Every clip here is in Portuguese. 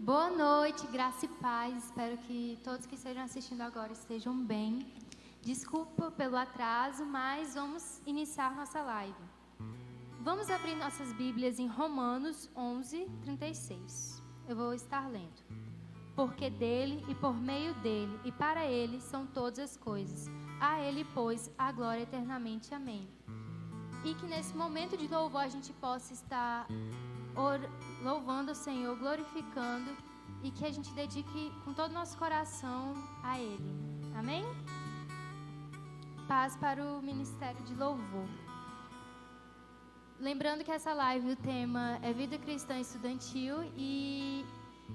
Boa noite, graça e paz. Espero que todos que estejam assistindo agora estejam bem. Desculpa pelo atraso, mas vamos iniciar nossa live. Vamos abrir nossas Bíblias em Romanos 11, 36. Eu vou estar lendo. Porque dele e por meio dele e para ele são todas as coisas. A ele, pois, a glória eternamente. Amém. E que nesse momento de louvor a gente possa estar louvando o Senhor, glorificando, e que a gente dedique com todo o nosso coração a Ele. Amém? Paz para o Ministério de Louvor. Lembrando que essa live, o tema é Vida Cristã Estudantil, e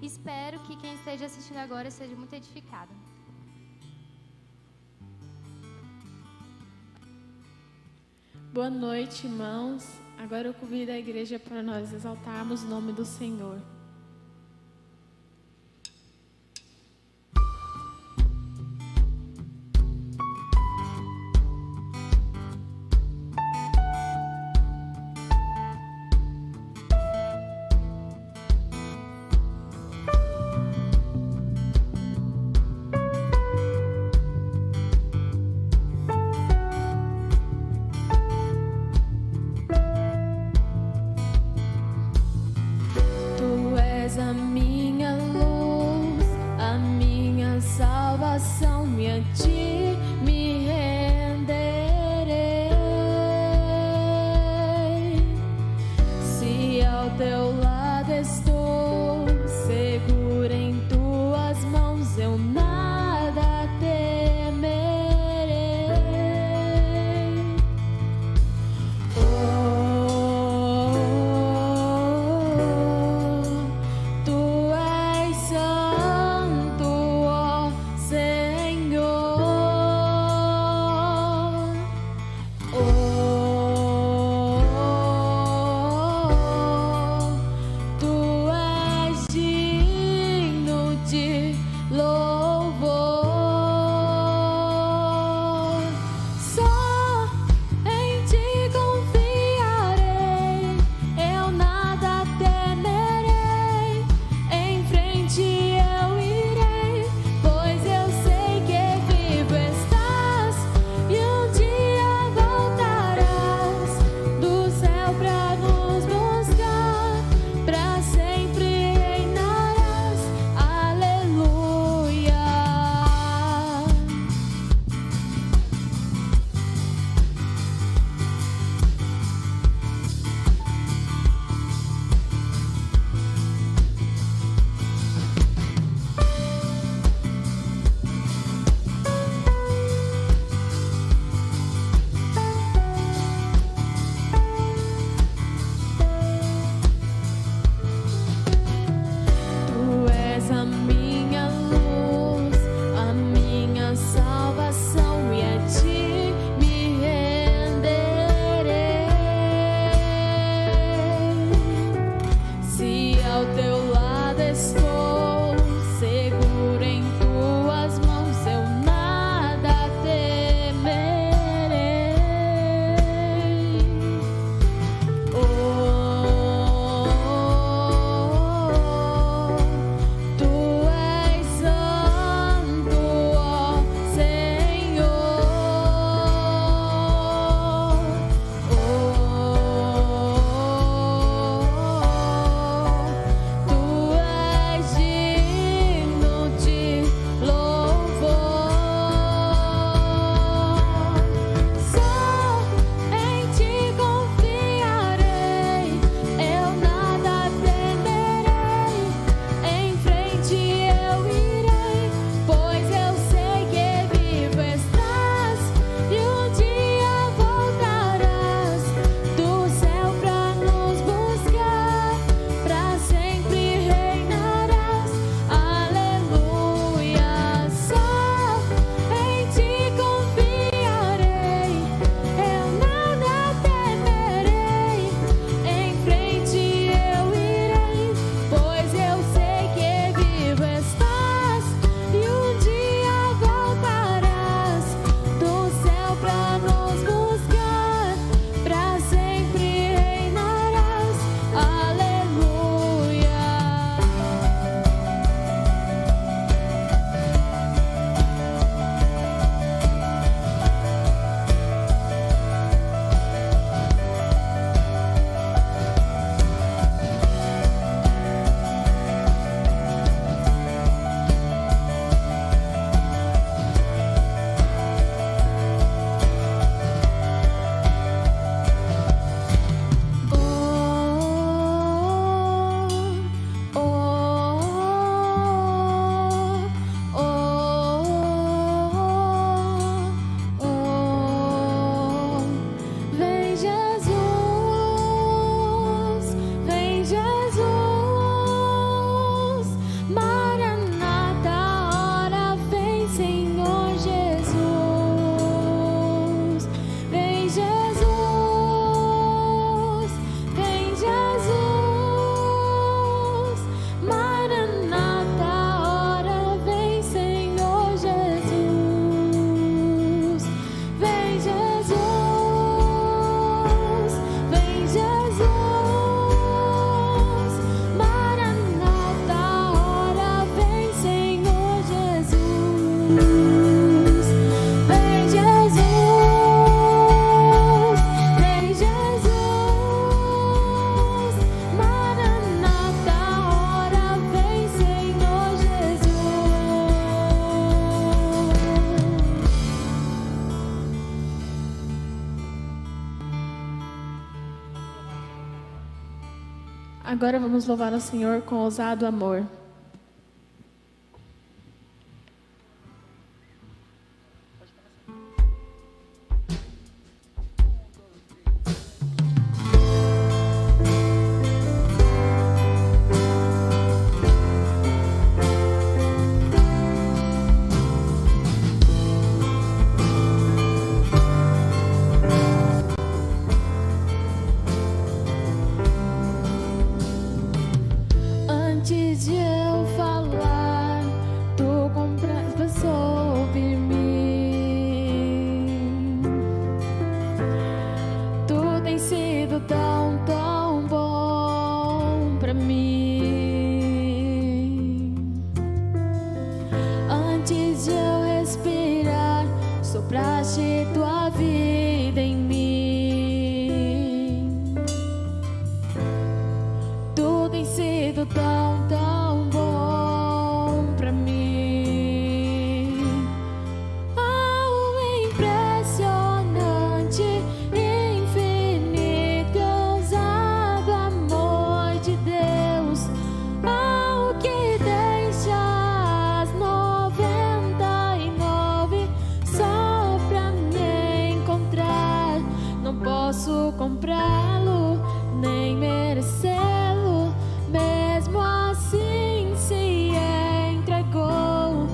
espero que quem esteja assistindo agora seja muito edificado. Boa noite, irmãos. Agora eu convido a igreja para nós exaltarmos o nome do Senhor. Tu Agora vamos louvar ao Senhor com ousado amor. Antes de eu falar, tu passou ouvir mim. Tu tem sido tão, tão bom pra mim. Antes de eu respirar, sopraste tua vida em mim. Tu tem sido tão, tão bom pra mim. Oh, impressionante, infinito, ousado amor de Deus. Oh, que deixa as 99 só pra me encontrar. Não posso comprá-lo, nem merecê-lo. Mesmo assim se entregou.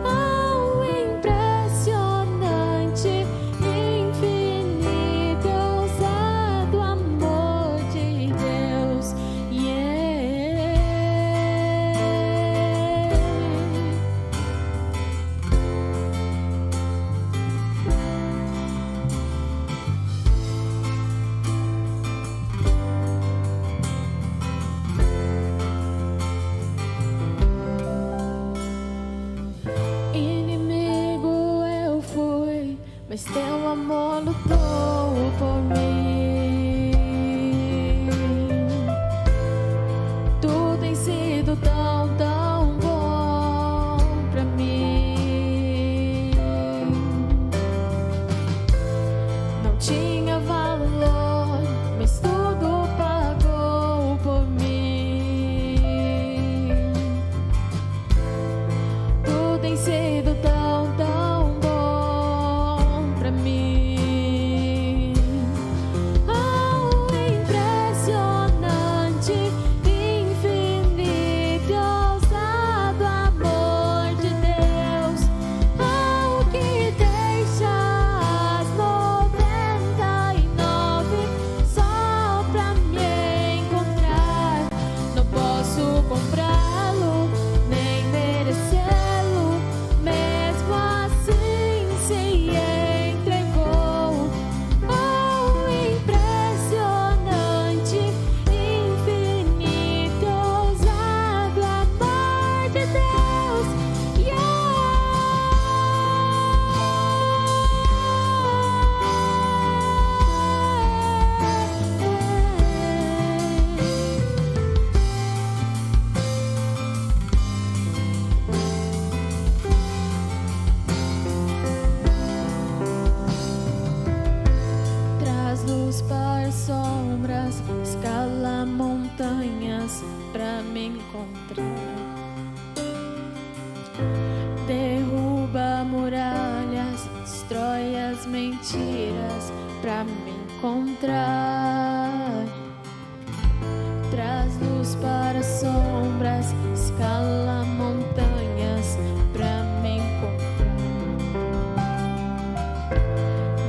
Oh, impressionante, infinito, ousado amor de Deus. Inimigo eu fui, mas teu amor lutou por mim. Tu tem sido tão, tão bom pra mim. Não tinha valor, mas tudo pagou por mim. Tu tem sido tão, tão bom pra mim. Oh, impressionante, infinito, ousado amor de Deus. Oh, que deixa as 99 só pra me encontrar. Não posso comprá-lo, nem merecê-lo. Mesmo assim se entregou. Oh, impressionante, infinito, ousado amor de Deus. Traz luz para as sombras, escala montanhas pra me encontrar. Derruba muralhas, destrói as mentiras pra me encontrar. Traz luz para as sombras, escala montanhas pra me encontrar.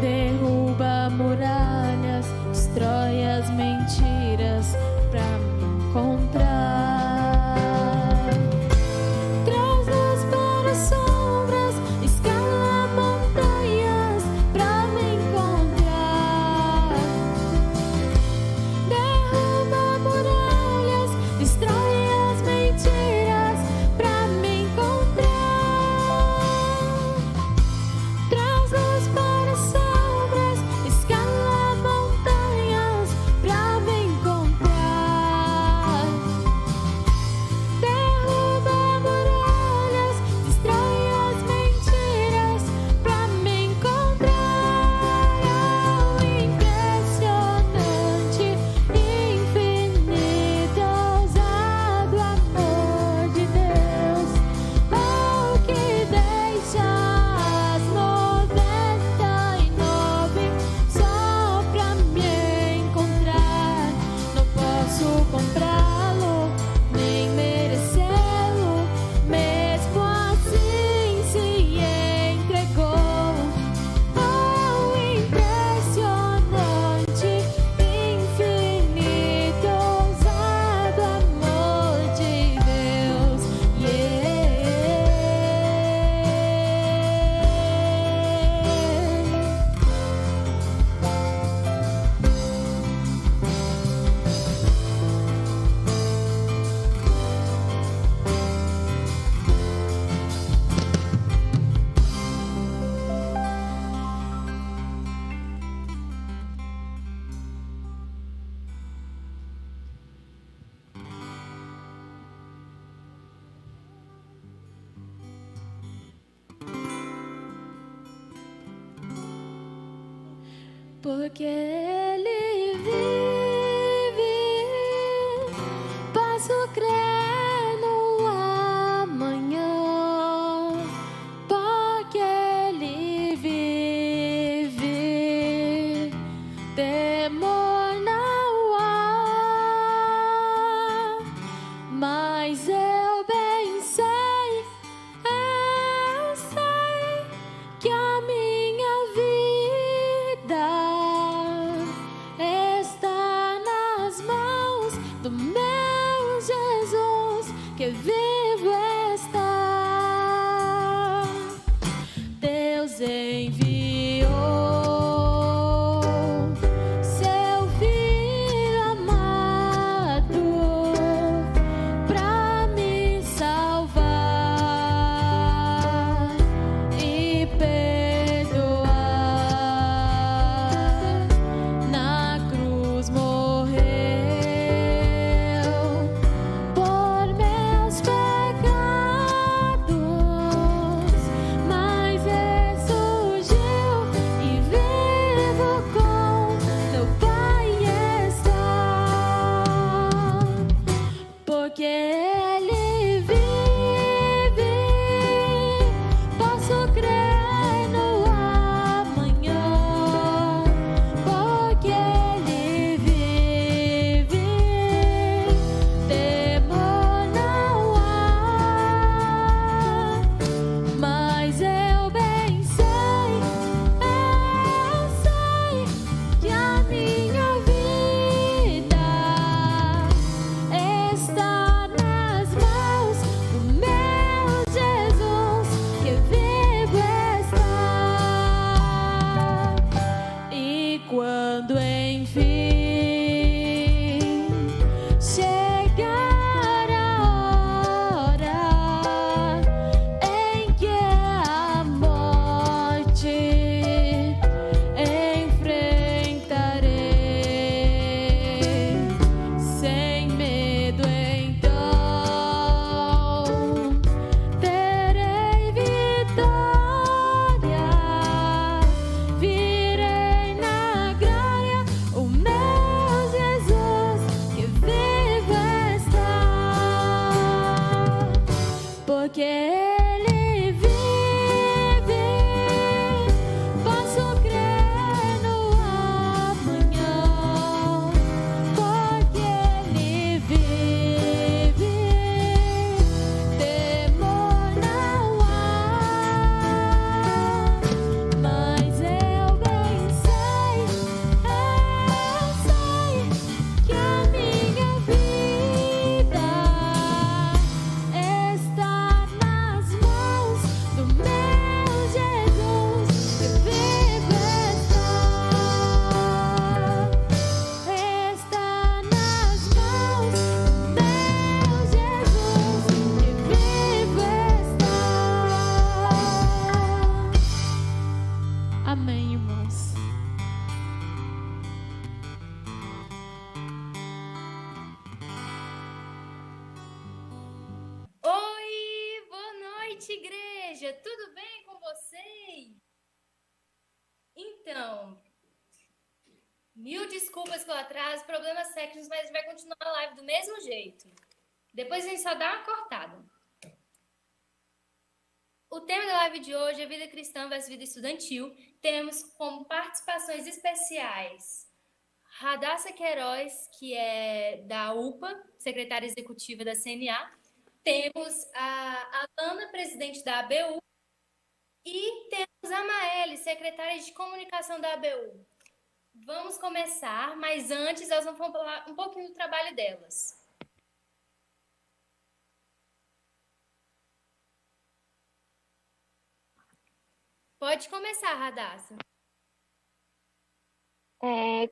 Derruba muralhas, destrói as mentiras pra me encontrar. Traz luz para as sombras, escala montanhas pra me encontrar. Derruba muralhas, destrói as mentiras porque Ele vive, posso crer no amanhã, porque Ele vive, temor não há, mas eu bem sei que a minha vida está nas mãos do meu Jesus, que vivo está. Deus enviou seu Filho amado pra me salvar e perdoar. Na cruz morreu por meus pecados, mas ressurgiu e vivo com meu Pai está, porque Ele vive, posso crer no amanhã, porque Ele vive, temor não há, mas eu bem sei que a minha vida está nas mãos do meu Jesus, que vivo está. E quando enfim chegar a hora em que a morte enfrentarei, sem medo então terei vitória, virei na glória o meu Jesus, que vivo está, porque Ele vive, posso crer no amanhã, porque Ele vive, temor não há, mas eu bem sei que a minha vida está nas mãos do meu Jesus, que vivo está, está nas mãos do meu Jesus, que vivo está. Amém, irmãos. Oi, boa noite, igreja! Tudo bem com vocês? Então, mil desculpas pelo atraso, problemas técnicos, mas a gente vai continuar a live do mesmo jeito. Depois a gente só dá uma cortada. O tema da live de hoje é vida cristã versus vida estudantil. Temos como participações especiais Radassa Queiroz, que é da UPA, secretária executiva da CNA. Temos a Alana, presidente da ABU, e temos a Maeli, secretária de comunicação da ABU. Vamos começar, mas antes elas vão falar um pouquinho do trabalho delas. Pode começar, Radassa.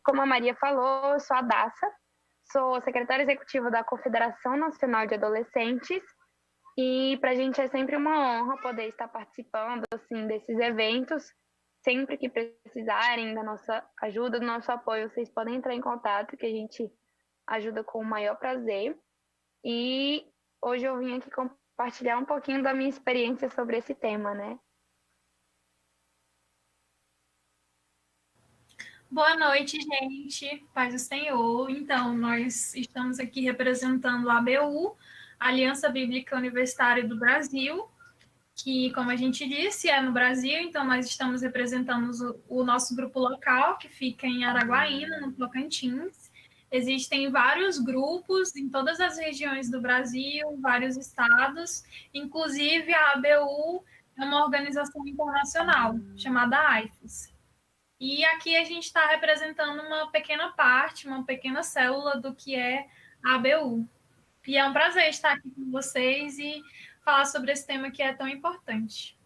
Como a Maria falou, eu sou a Dassa, sou secretária executiva da Confederação Nacional de Adolescentes e para a gente é sempre uma honra poder estar participando assim, desses eventos. Sempre que precisarem da nossa ajuda, do nosso apoio, vocês podem entrar em contato que a gente ajuda com o maior prazer. E hoje eu vim aqui compartilhar um pouquinho da minha experiência sobre esse tema, né? Boa noite, gente. Paz do Senhor. Então, nós estamos aqui representando a ABU, Aliança Bíblica Universitária do Brasil, que, como a gente disse, é no Brasil, então nós estamos representando o nosso grupo local, que fica em Araguaína, no Tocantins. Existem vários grupos em todas as regiões do Brasil, vários estados, inclusive a ABU é uma organização internacional chamada AIFES. E aqui a gente está representando uma pequena parte, uma pequena célula do que é a ABU. E é um prazer estar aqui com vocês e falar sobre esse tema que é tão importante.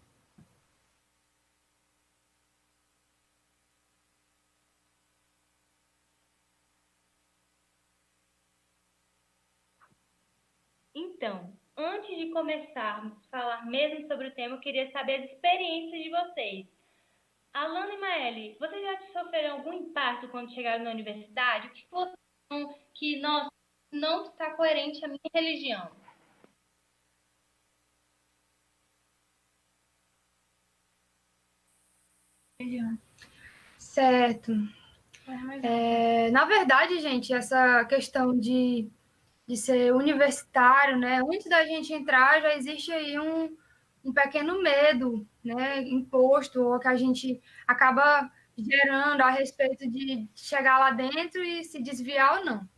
Então, antes de começarmos a falar mesmo sobre o tema, eu queria saber as experiências de vocês. Alana e Maeli, vocês já sofreram algum impacto quando chegaram na universidade? O que vocês acham que, nossa, não está coerente à minha religião? Certo. Na verdade, gente, essa questão de ser universitário, né? Antes da gente entrar, já existe aí um pequeno medo, né? Imposto, ou que a gente acaba gerando a respeito de chegar lá dentro e se desviar ou não.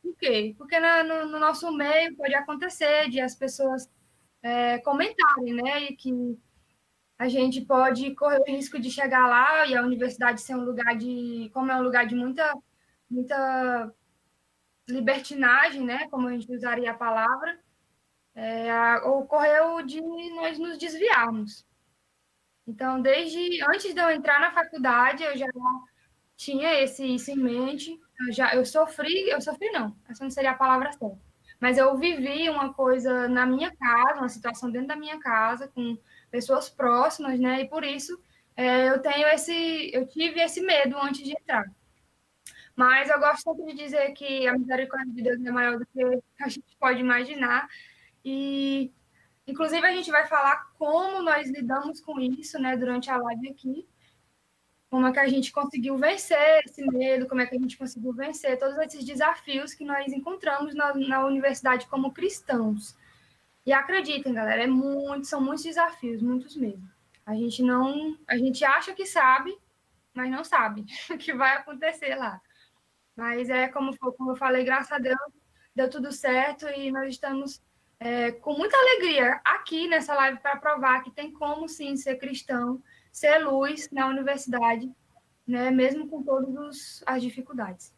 Por quê? Porque no nosso meio pode acontecer de as pessoas comentarem, né? E que a gente pode correr o risco de chegar lá e a universidade ser um lugar como é um lugar de muita libertinagem, né? Como a gente usaria a palavra, ocorreu de nós nos desviarmos. Então, desde antes de eu entrar na faculdade, eu já tinha isso em mente. Eu sofri não, essa não seria a palavra certa. Mas eu vivi uma coisa na minha casa, uma situação dentro da minha casa, com pessoas próximas, né? E por isso eu tive esse medo antes de entrar. Mas eu gosto sempre de dizer que a misericórdia de Deus é maior do que a gente pode imaginar. E, inclusive, a gente vai falar como nós lidamos com isso, né, durante a live aqui. Como é que a gente conseguiu vencer esse medo, como é que a gente conseguiu vencer todos esses desafios que nós encontramos na universidade como cristãos. E acreditem, galera, são muitos desafios, muitos mesmo. A gente acha que sabe, mas não sabe o que vai acontecer lá. Mas como eu falei, graças a Deus, deu tudo certo e nós estamos com muita alegria aqui nessa live para provar que tem como, sim, ser cristão, ser luz na universidade, né, mesmo com todas as dificuldades.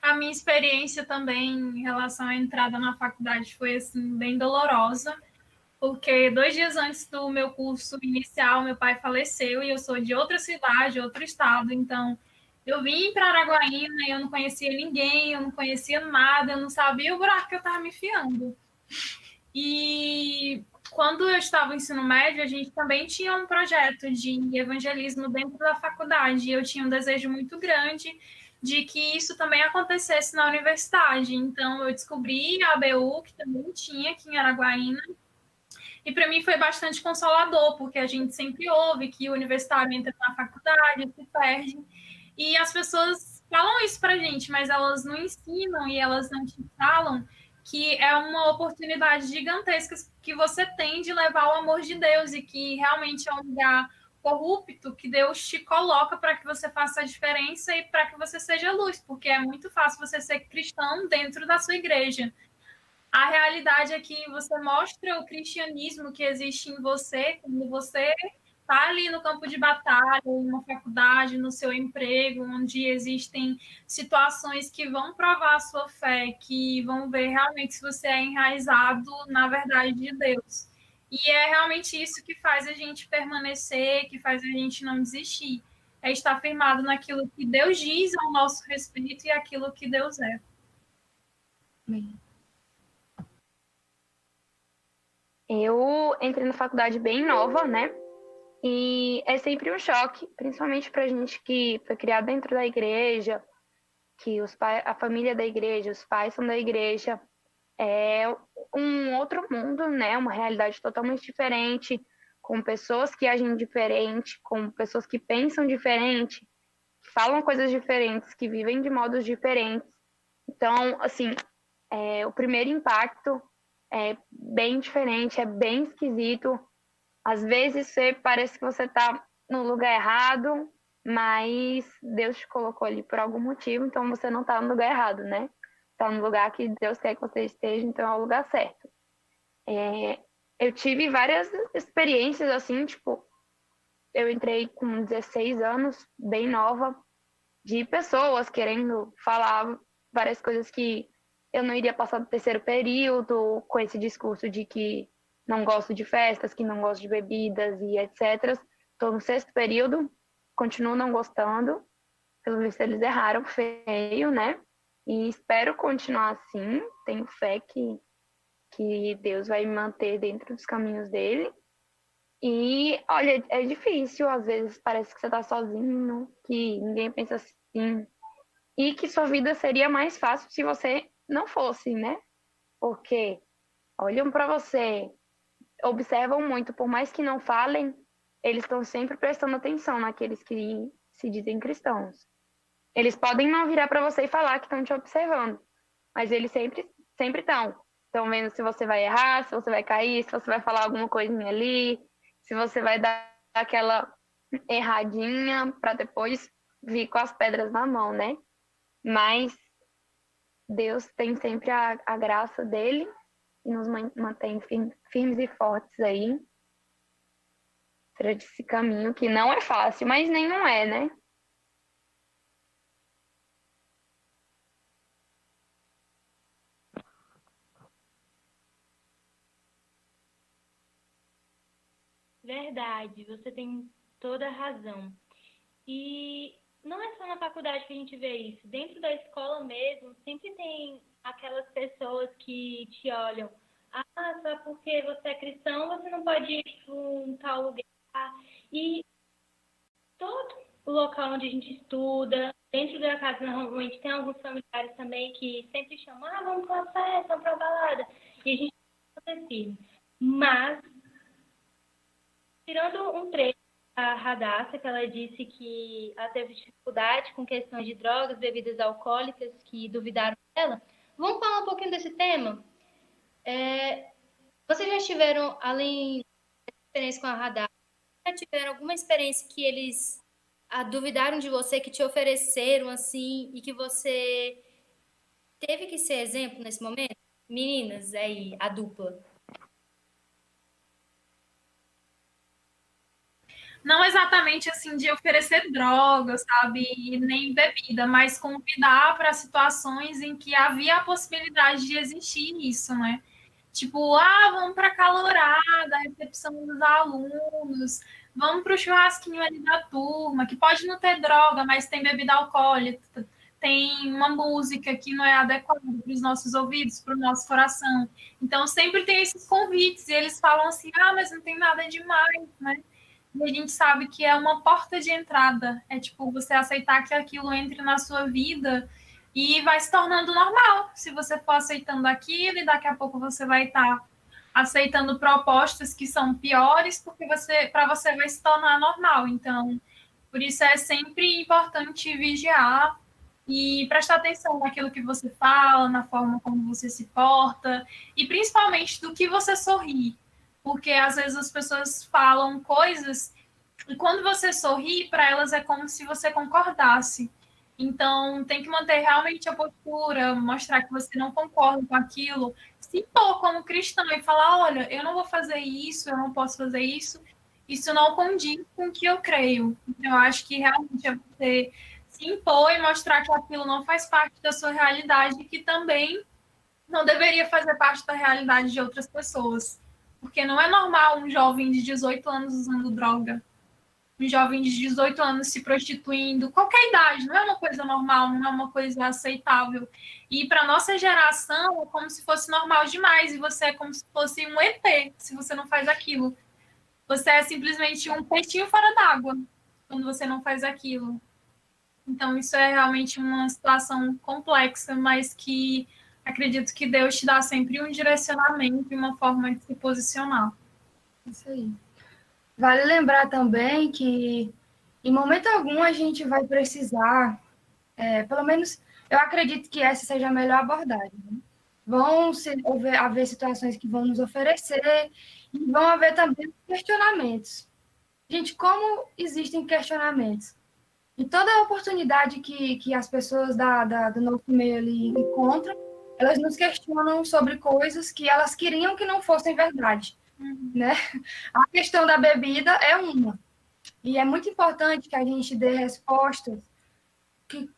A minha experiência também em relação à entrada na faculdade foi assim, bem dolorosa, porque 2 dias antes do meu curso inicial, meu pai faleceu e eu sou de outra cidade, outro estado, então eu vim para Araguaína e eu não conhecia ninguém, eu não conhecia nada, eu não sabia o buraco que eu estava me enfiando. E quando eu estava no ensino médio, a gente também tinha um projeto de evangelismo dentro da faculdade, e eu tinha um desejo muito grande de que isso também acontecesse na universidade. Então, eu descobri a ABU, que também tinha aqui em Araguaína, e para mim foi bastante consolador, porque a gente sempre ouve que o universitário entra na faculdade, se perde, e as pessoas falam isso para a gente, mas elas não ensinam e elas não te falam que é uma oportunidade gigantesca que você tem de levar o amor de Deus e que realmente é um lugar corrupto que Deus te coloca para que você faça a diferença e para que você seja luz, porque é muito fácil você ser cristão dentro da sua igreja. A realidade é que você mostra o cristianismo que existe em você quando você está ali no campo de batalha, numa faculdade, no seu emprego, onde existem situações que vão provar a sua fé, que vão ver realmente se você é enraizado na verdade de Deus. E é realmente isso que faz a gente permanecer, que faz a gente não desistir. É estar firmado naquilo que Deus diz ao nosso respeito e aquilo que Deus é. Amém. Eu entrei na faculdade bem nova, né? E é sempre um choque, principalmente para a gente que foi criado dentro da igreja, que a família da igreja, os pais são da igreja. É um outro mundo, né? Uma realidade totalmente diferente, com pessoas que agem diferente, com pessoas que pensam diferente, falam coisas diferentes, que vivem de modos diferentes. Então, assim, o primeiro impacto é bem diferente, é bem esquisito. Às vezes parece que você está no lugar errado, mas Deus te colocou ali por algum motivo, então você não está no lugar errado, né? Está no lugar que Deus quer que você esteja, então é o lugar certo. Eu tive várias experiências assim, tipo, eu entrei com 16 anos, bem nova, de pessoas querendo falar várias coisas que eu não iria passar do terceiro período, com esse discurso de que não gosto de festas, que não gosto de bebidas e etc. Estou no sexto período, continuo não gostando. Pelo visto, eles erraram feio, né? E espero continuar assim. Tenho fé que Deus vai me manter dentro dos caminhos dele. E, olha, é difícil. Às vezes parece que você está sozinho, que ninguém pensa assim. E que sua vida seria mais fácil se você não fosse, né? Porque olham para você, observam muito, por mais que não falem, eles estão sempre prestando atenção naqueles que se dizem cristãos. Eles podem não virar para você e falar que estão te observando, mas eles sempre estão. Estão vendo se você vai errar, se você vai cair, se você vai falar alguma coisinha ali, se você vai dar aquela erradinha para depois vir com as pedras na mão, né? Mas Deus tem sempre a graça dele e nos mantém firmes e fortes aí para esse caminho que não é fácil, mas nenhum é, né? Verdade, você tem toda a razão. E não é só na faculdade que a gente vê isso. Dentro da escola mesmo, sempre tem aquelas pessoas que te olham. Ah, só porque você é cristão, você não pode ir para um tal lugar. E todo o local onde a gente estuda, dentro da casa, normalmente tem alguns familiares também que sempre chamam, vamos para uma festa, vamos para uma balada. E a gente não acontece. Mas, tirando um trecho da Radassa, que ela disse que ela teve dificuldade com questões de drogas, bebidas alcoólicas, que duvidaram dela. Vamos falar um pouquinho desse tema? Vocês já tiveram, além da experiência com a Radassa, já tiveram alguma experiência que eles duvidaram de você, que te ofereceram, assim, e que você teve que ser exemplo nesse momento? Meninas, aí, a dupla. Não exatamente assim de oferecer drogas, sabe, e nem bebida, mas convidar para situações em que havia a possibilidade de existir isso, né? Tipo, vamos para a calorada, a recepção dos alunos, vamos para o churrasquinho ali da turma, que pode não ter droga, mas tem bebida alcoólica, tem uma música que não é adequada para os nossos ouvidos, para o nosso coração. Então, sempre tem esses convites, e eles falam assim, mas não tem nada demais, né? E a gente sabe que é uma porta de entrada. É tipo você aceitar que aquilo entre na sua vida e vai se tornando normal. Se você for aceitando aquilo e daqui a pouco você vai estar aceitando propostas que são piores, porque para você vai se tornar normal. Então, por isso é sempre importante vigiar e prestar atenção naquilo que você fala, na forma como você se porta e principalmente do que você sorri. Porque às vezes as pessoas falam coisas e quando você sorri, para elas é como se você concordasse. Então, tem que manter realmente a postura, mostrar que você não concorda com aquilo, se impor como cristão e falar, olha, eu não vou fazer isso, eu não posso fazer isso não condiz com o que eu creio. Então, eu acho que realmente é você se impor e mostrar que aquilo não faz parte da sua realidade e que também não deveria fazer parte da realidade de outras pessoas. Porque não é normal um jovem de 18 anos usando droga, um jovem de 18 anos se prostituindo, qualquer idade, não é uma coisa normal, não é uma coisa aceitável. E para nossa geração é como se fosse normal demais, e você é como se fosse um ET se você não faz aquilo. Você é simplesmente um peixinho fora d'água quando você não faz aquilo. Então isso é realmente uma situação complexa, mas que acredito que Deus te dá sempre um direcionamento e uma forma de se posicionar. Isso aí. Vale lembrar também que Em momento algum a gente vai precisar, pelo menos eu acredito que essa seja a melhor abordagem, né? Haver situações que vão nos oferecer e vão haver também questionamentos. Gente, como existem questionamentos? E toda oportunidade que as pessoas do nosso meio ali encontram, elas nos questionam sobre coisas que elas queriam que não fossem verdade, né? A questão da bebida é uma. E é muito importante que a gente dê respostas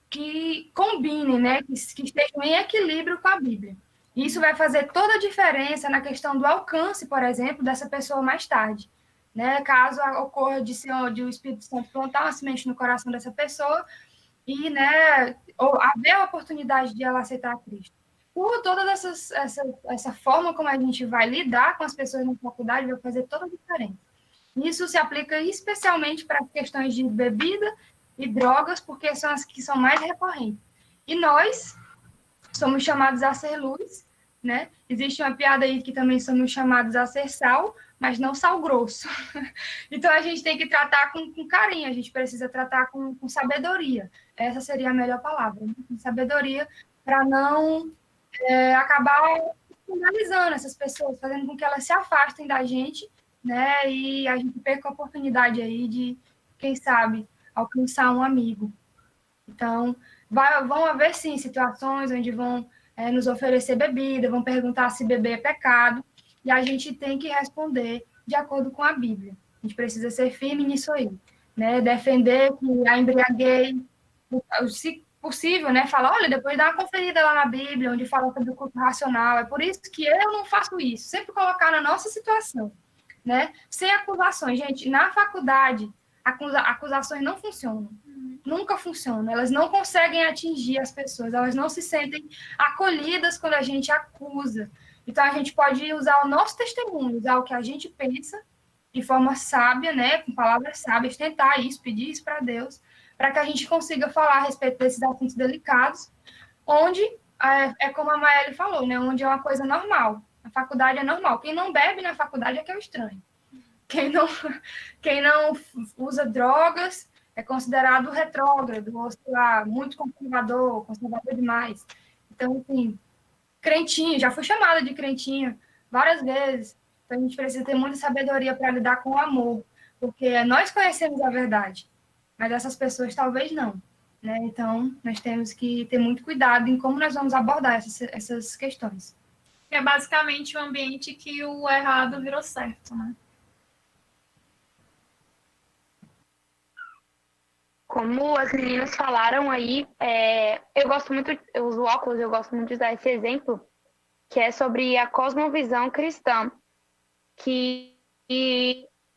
que combinem, né? Que estejam em equilíbrio com a Bíblia. Isso vai fazer toda a diferença na questão do alcance, por exemplo, dessa pessoa mais tarde. Né? Caso ocorra de o Espírito Santo plantar uma semente no coração dessa pessoa e, né, ou haver a oportunidade de ela aceitar Cristo. Por toda essa forma como a gente vai lidar com as pessoas na faculdade vai fazer toda a diferença. Isso se aplica especialmente para questões de bebida e drogas, porque são as que são mais recorrentes. E nós somos chamados a ser luz, né? Existe uma piada aí que também somos chamados a ser sal, mas não sal grosso. Então, a gente tem que tratar com carinho, a gente precisa tratar com sabedoria. Essa seria a melhor palavra, né? Com sabedoria, para não acabar finalizando essas pessoas, fazendo com que elas se afastem da gente, né? E a gente perca a oportunidade aí de, quem sabe, alcançar um amigo. Então, vão haver, sim, situações onde vão nos oferecer bebida, vão perguntar se beber é pecado, e a gente tem que responder de acordo com a Bíblia. A gente precisa ser firme nisso aí, né? Defender que a embriaguez, se possível, né? Falar, olha, depois dá uma conferida lá na Bíblia, onde fala sobre o culto racional. É por isso que eu não faço isso. Sempre colocar na nossa situação, né? Sem acusações. Gente, na faculdade, acusações não funcionam. Nunca funcionam. Elas não conseguem atingir as pessoas. Elas não se sentem acolhidas quando a gente acusa. Então, a gente pode usar o nosso testemunho, usar o que a gente pensa de forma sábia, né? Com palavras sábias, tentar isso, pedir isso para Deus, para que a gente consiga falar a respeito desses assuntos delicados, onde é como a Maeli falou, né? Onde é uma coisa normal. A faculdade é normal. Quem não bebe na faculdade é que é o estranho. Quem não usa drogas é considerado retrógrado, ou sei lá, muito conservador demais. Então, assim, crentinho, já fui chamada de crentinho várias vezes. Então, a gente precisa ter muita sabedoria para lidar com o amor, porque nós conhecemos a verdade, mas essas pessoas talvez não. Né? Então, nós temos que ter muito cuidado em como nós vamos abordar essas questões. É basicamente um ambiente que o errado virou certo, né? Como as meninas falaram aí, eu gosto muito, eu uso óculos, eu gosto muito de usar esse exemplo, que é sobre a cosmovisão cristã, que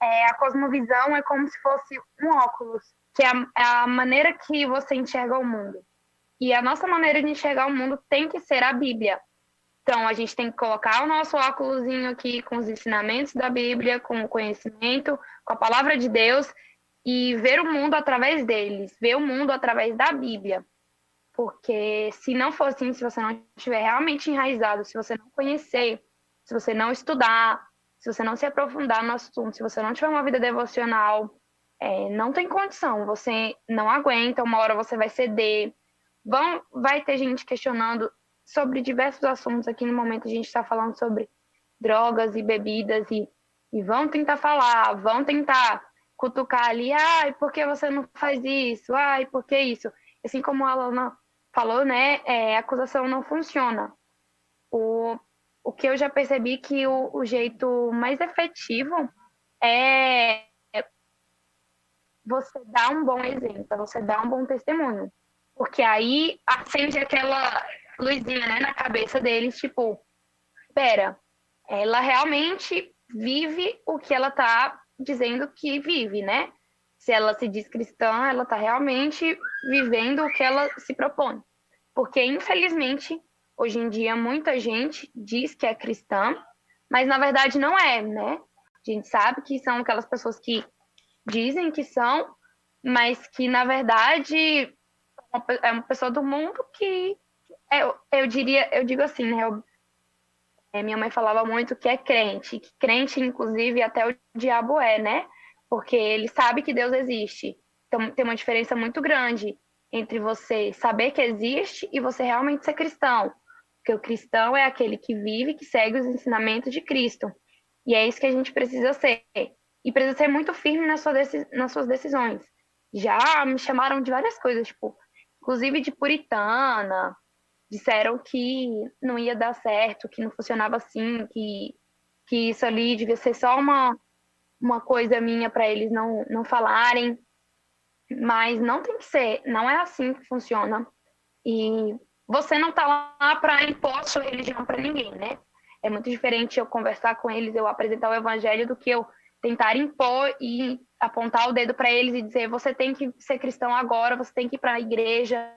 a cosmovisão é como se fosse um óculos, que é a maneira que você enxerga o mundo. E a nossa maneira de enxergar o mundo tem que ser a Bíblia. Então, a gente tem que colocar o nosso óculosinho aqui com os ensinamentos da Bíblia, com o conhecimento, com a palavra de Deus, e ver o mundo através deles, ver o mundo através da Bíblia. Porque se não for assim, se você não estiver realmente enraizado, se você não conhecer, se você não estudar, se você não se aprofundar no assunto, se você não tiver uma vida devocional, não tem condição, você não aguenta, uma hora você vai ceder. Vai ter gente questionando sobre diversos assuntos. Aqui no momento a gente está falando sobre drogas e bebidas e vão tentar falar, vão tentar cutucar ali, ai, por que você não faz isso? Ai, por que isso? Assim como a Alana falou, né, a acusação não funciona. O que eu já percebi que o jeito mais efetivo é você dar um bom exemplo, você dar um bom testemunho. Porque aí acende aquela luzinha, né, na cabeça deles, tipo, pera, ela realmente vive o que ela tá dizendo que vive, né? Se ela se diz cristã, ela tá realmente vivendo o que ela se propõe. Porque, infelizmente, hoje em dia, muita gente diz que é cristã, mas, na verdade, não é, né? A gente sabe que são aquelas pessoas que dizem que são, mas que, na verdade, é uma pessoa do mundo que, eu digo assim, né? Minha mãe falava muito que é crente, que crente, inclusive, até o diabo né? Porque ele sabe que Deus existe. Então, tem uma diferença muito grande entre você saber que existe e você realmente ser cristão. Porque o cristão é aquele que vive, que segue os ensinamentos de Cristo. E é isso que a gente precisa ser. E precisa ser muito firme nas suas decisões. Já me chamaram de várias coisas, tipo, inclusive de puritana. Disseram que não ia dar certo, que não funcionava assim, que isso ali devia ser só uma coisa minha para eles não falarem. Mas não tem que ser, não é assim que funciona. E você não está lá para impor sua religião para ninguém, né? É muito diferente eu conversar com eles, eu apresentar o evangelho, do que eu tentar impor e apontar o dedo para eles e dizer: você tem que ser cristão agora, você tem que ir para a igreja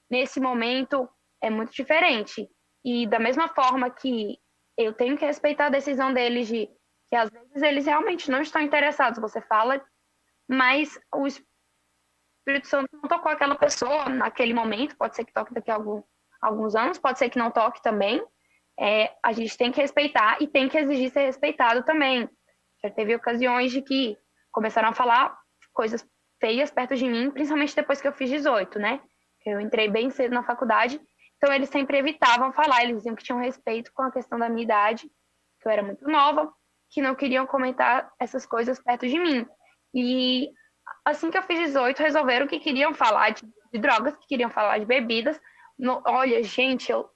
nesse momento. É muito diferente. E da mesma forma que eu tenho que respeitar a decisão deles, de que às vezes eles realmente não estão interessados, você fala, mas o Espírito Santo não tocou aquela pessoa naquele momento, pode ser que toque daqui a alguns anos, pode ser que não toque também. A gente tem que respeitar e tem que exigir ser respeitado também. Já teve ocasiões de que começaram a falar coisas feias perto de mim, principalmente depois que eu fiz 18, né? Eu entrei bem cedo na faculdade, então eles sempre evitavam falar, eles diziam que tinham respeito com a questão da minha idade, que eu era muito nova, que não queriam comentar essas coisas perto de mim. E assim que eu fiz 18, resolveram que queriam falar de drogas, que queriam falar de bebidas. Olha, gente, eu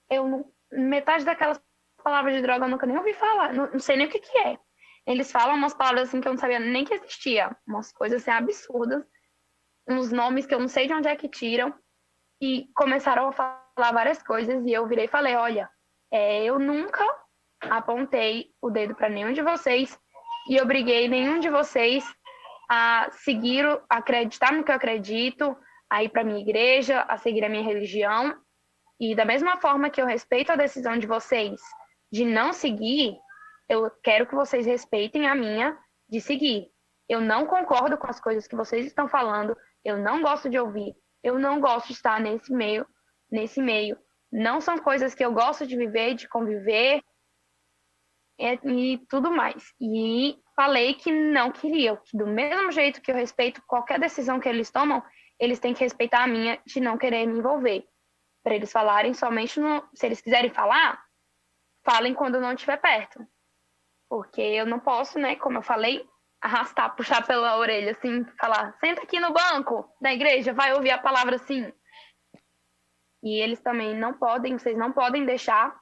não, metade daquelas palavras de droga eu nunca nem ouvi falar, não sei nem o que é. Eles falam umas palavras assim que eu não sabia nem que existia, umas coisas assim absurdas, uns nomes que eu não sei de onde é que tiram, e começaram a falar várias coisas, e eu virei e falei: olha, eu nunca apontei o dedo para nenhum de vocês e obriguei nenhum de vocês a seguir, a acreditar no que eu acredito, a ir para minha igreja, a seguir a minha religião. E da mesma forma que eu respeito a decisão de vocês de não seguir, eu quero que vocês respeitem a minha de seguir. Eu não concordo com as coisas que vocês estão falando, eu não gosto de ouvir, eu não gosto de estar nesse meio. Não são coisas que eu gosto de viver, de conviver e tudo mais. E falei que não queria, que do mesmo jeito que eu respeito qualquer decisão que eles tomam, eles têm que respeitar a minha de não querer me envolver. Para eles falarem somente se eles quiserem falar, falem quando eu não estiver perto. Porque eu não posso, né, como eu falei, arrastar, puxar pela orelha, assim, falar: senta aqui no banco da igreja, vai ouvir a palavra assim. E eles também não podem, vocês não podem deixar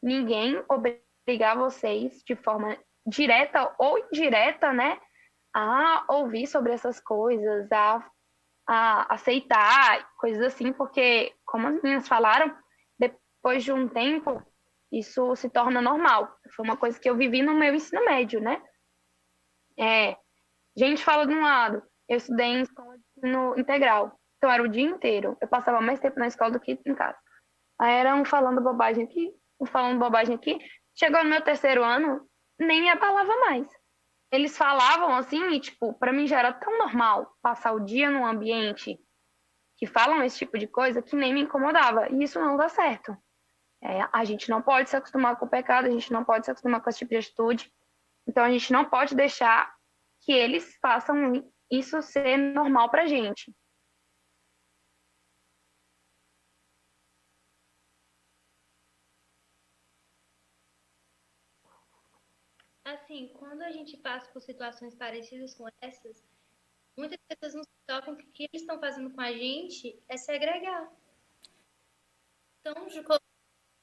ninguém obrigar vocês de forma direta ou indireta, né, a ouvir sobre essas coisas, a aceitar coisas assim, porque, como as meninas falaram, depois de um tempo, isso se torna normal. Foi uma coisa que eu vivi no meu ensino médio, né? Gente fala de um lado, eu estudei em escola de ensino integral, então era o dia inteiro. Eu passava mais tempo na escola do que em casa. Aí era um falando bobagem aqui, um falando bobagem aqui. Chegou no meu terceiro ano, nem me abalava mais. Eles falavam assim e, tipo, para mim já era tão normal passar o dia num ambiente que falam esse tipo de coisa que nem me incomodava. E isso não dá certo. A gente não pode se acostumar com o pecado, a gente não pode se acostumar com esse tipo de atitude. Então a gente não pode deixar que eles façam isso ser normal pra gente. Assim, quando a gente passa por situações parecidas com essas, muitas pessoas não se tocam que o que eles estão fazendo com a gente é segregar. Então,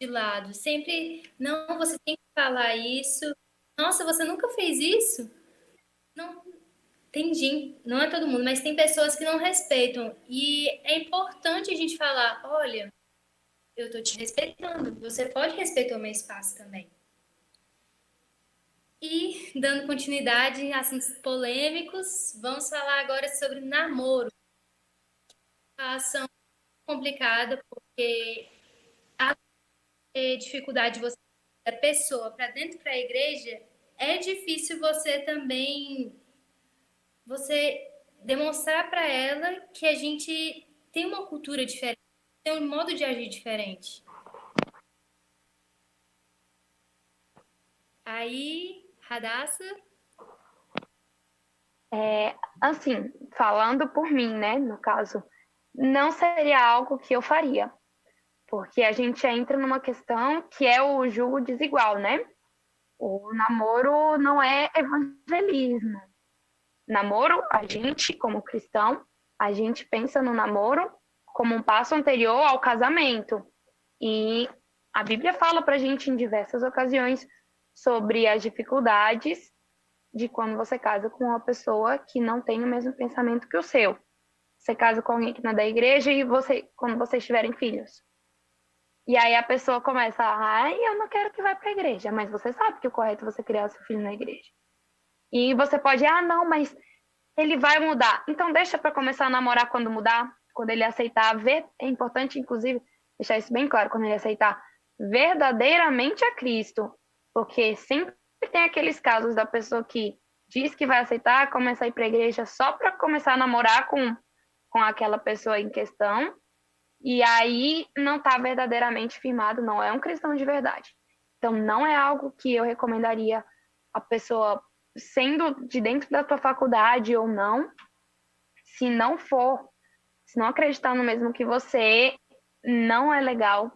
de lado, sempre, não, você tem que falar isso. Nossa, você nunca fez isso? Não, entendi. Não é todo mundo, mas tem pessoas que não respeitam. E é importante a gente falar: olha, eu estou te respeitando, você pode respeitar o meu espaço também. E, dando continuidade a assuntos polêmicos, vamos falar agora sobre namoro. A ação complicada, porque a dificuldade de você a pessoa para dentro da igreja, é difícil você também demonstrar para ela que a gente tem uma cultura diferente, tem um modo de agir diferente. Aí, Radassa? Assim, falando por mim, né, no caso, não seria algo que eu faria, porque a gente entra numa questão que é o julgo desigual, né? O namoro não é evangelismo. Namoro, a gente, como cristão, a gente pensa no namoro como um passo anterior ao casamento. E a Bíblia fala para a gente em diversas ocasiões sobre as dificuldades de quando você casa com uma pessoa que não tem o mesmo pensamento que o seu. Você casa com alguém que não é da igreja e quando vocês tiverem filhos. E aí a pessoa começa, eu não quero que vá para a igreja, mas você sabe que o correto é você criar seu filho na igreja. E você pode, não, mas ele vai mudar. Então deixa para começar a namorar quando mudar, quando ele aceitar ver. É importante, inclusive, deixar isso bem claro, quando ele aceitar verdadeiramente a Cristo. Porque sempre tem aqueles casos da pessoa que diz que vai aceitar, começar a ir para a igreja só para começar a namorar com aquela pessoa em questão. E aí não está verdadeiramente firmado, não é um cristão de verdade. Então não é algo que eu recomendaria a pessoa, sendo de dentro da tua faculdade ou não, se não acreditar no mesmo que você, não é legal.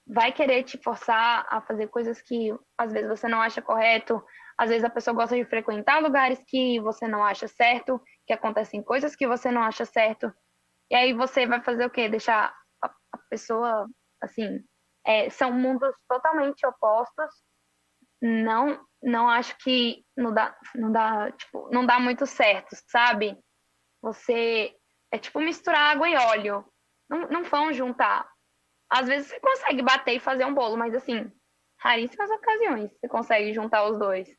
Vai querer te forçar a fazer coisas que às vezes você não acha correto, às vezes a pessoa gosta de frequentar lugares que você não acha certo, que acontecem coisas que você não acha certo, e aí você vai fazer o quê? Deixar a pessoa, assim, são mundos totalmente opostos. Não acho que não dá muito certo, sabe? É tipo misturar água e óleo. Não vão juntar. Às vezes você consegue bater e fazer um bolo, mas assim, raríssimas ocasiões você consegue juntar os dois.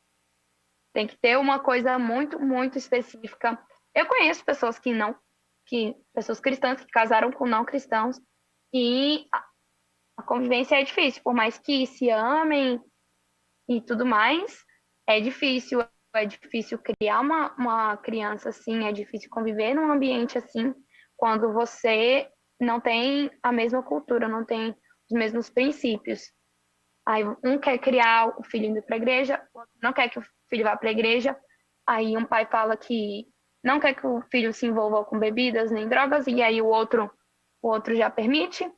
Tem que ter uma coisa muito, muito específica. Eu conheço pessoas pessoas cristãs que casaram com não cristãos e a convivência é difícil, por mais que se amem e tudo mais, é difícil criar uma criança assim, é difícil conviver num ambiente assim, quando você não tem a mesma cultura, não tem os mesmos princípios. Aí um quer criar o filho indo para a igreja, o outro não quer que o filho vá para a igreja. Aí um pai fala que não quer que o filho se envolva com bebidas nem drogas, e aí o outro já permite.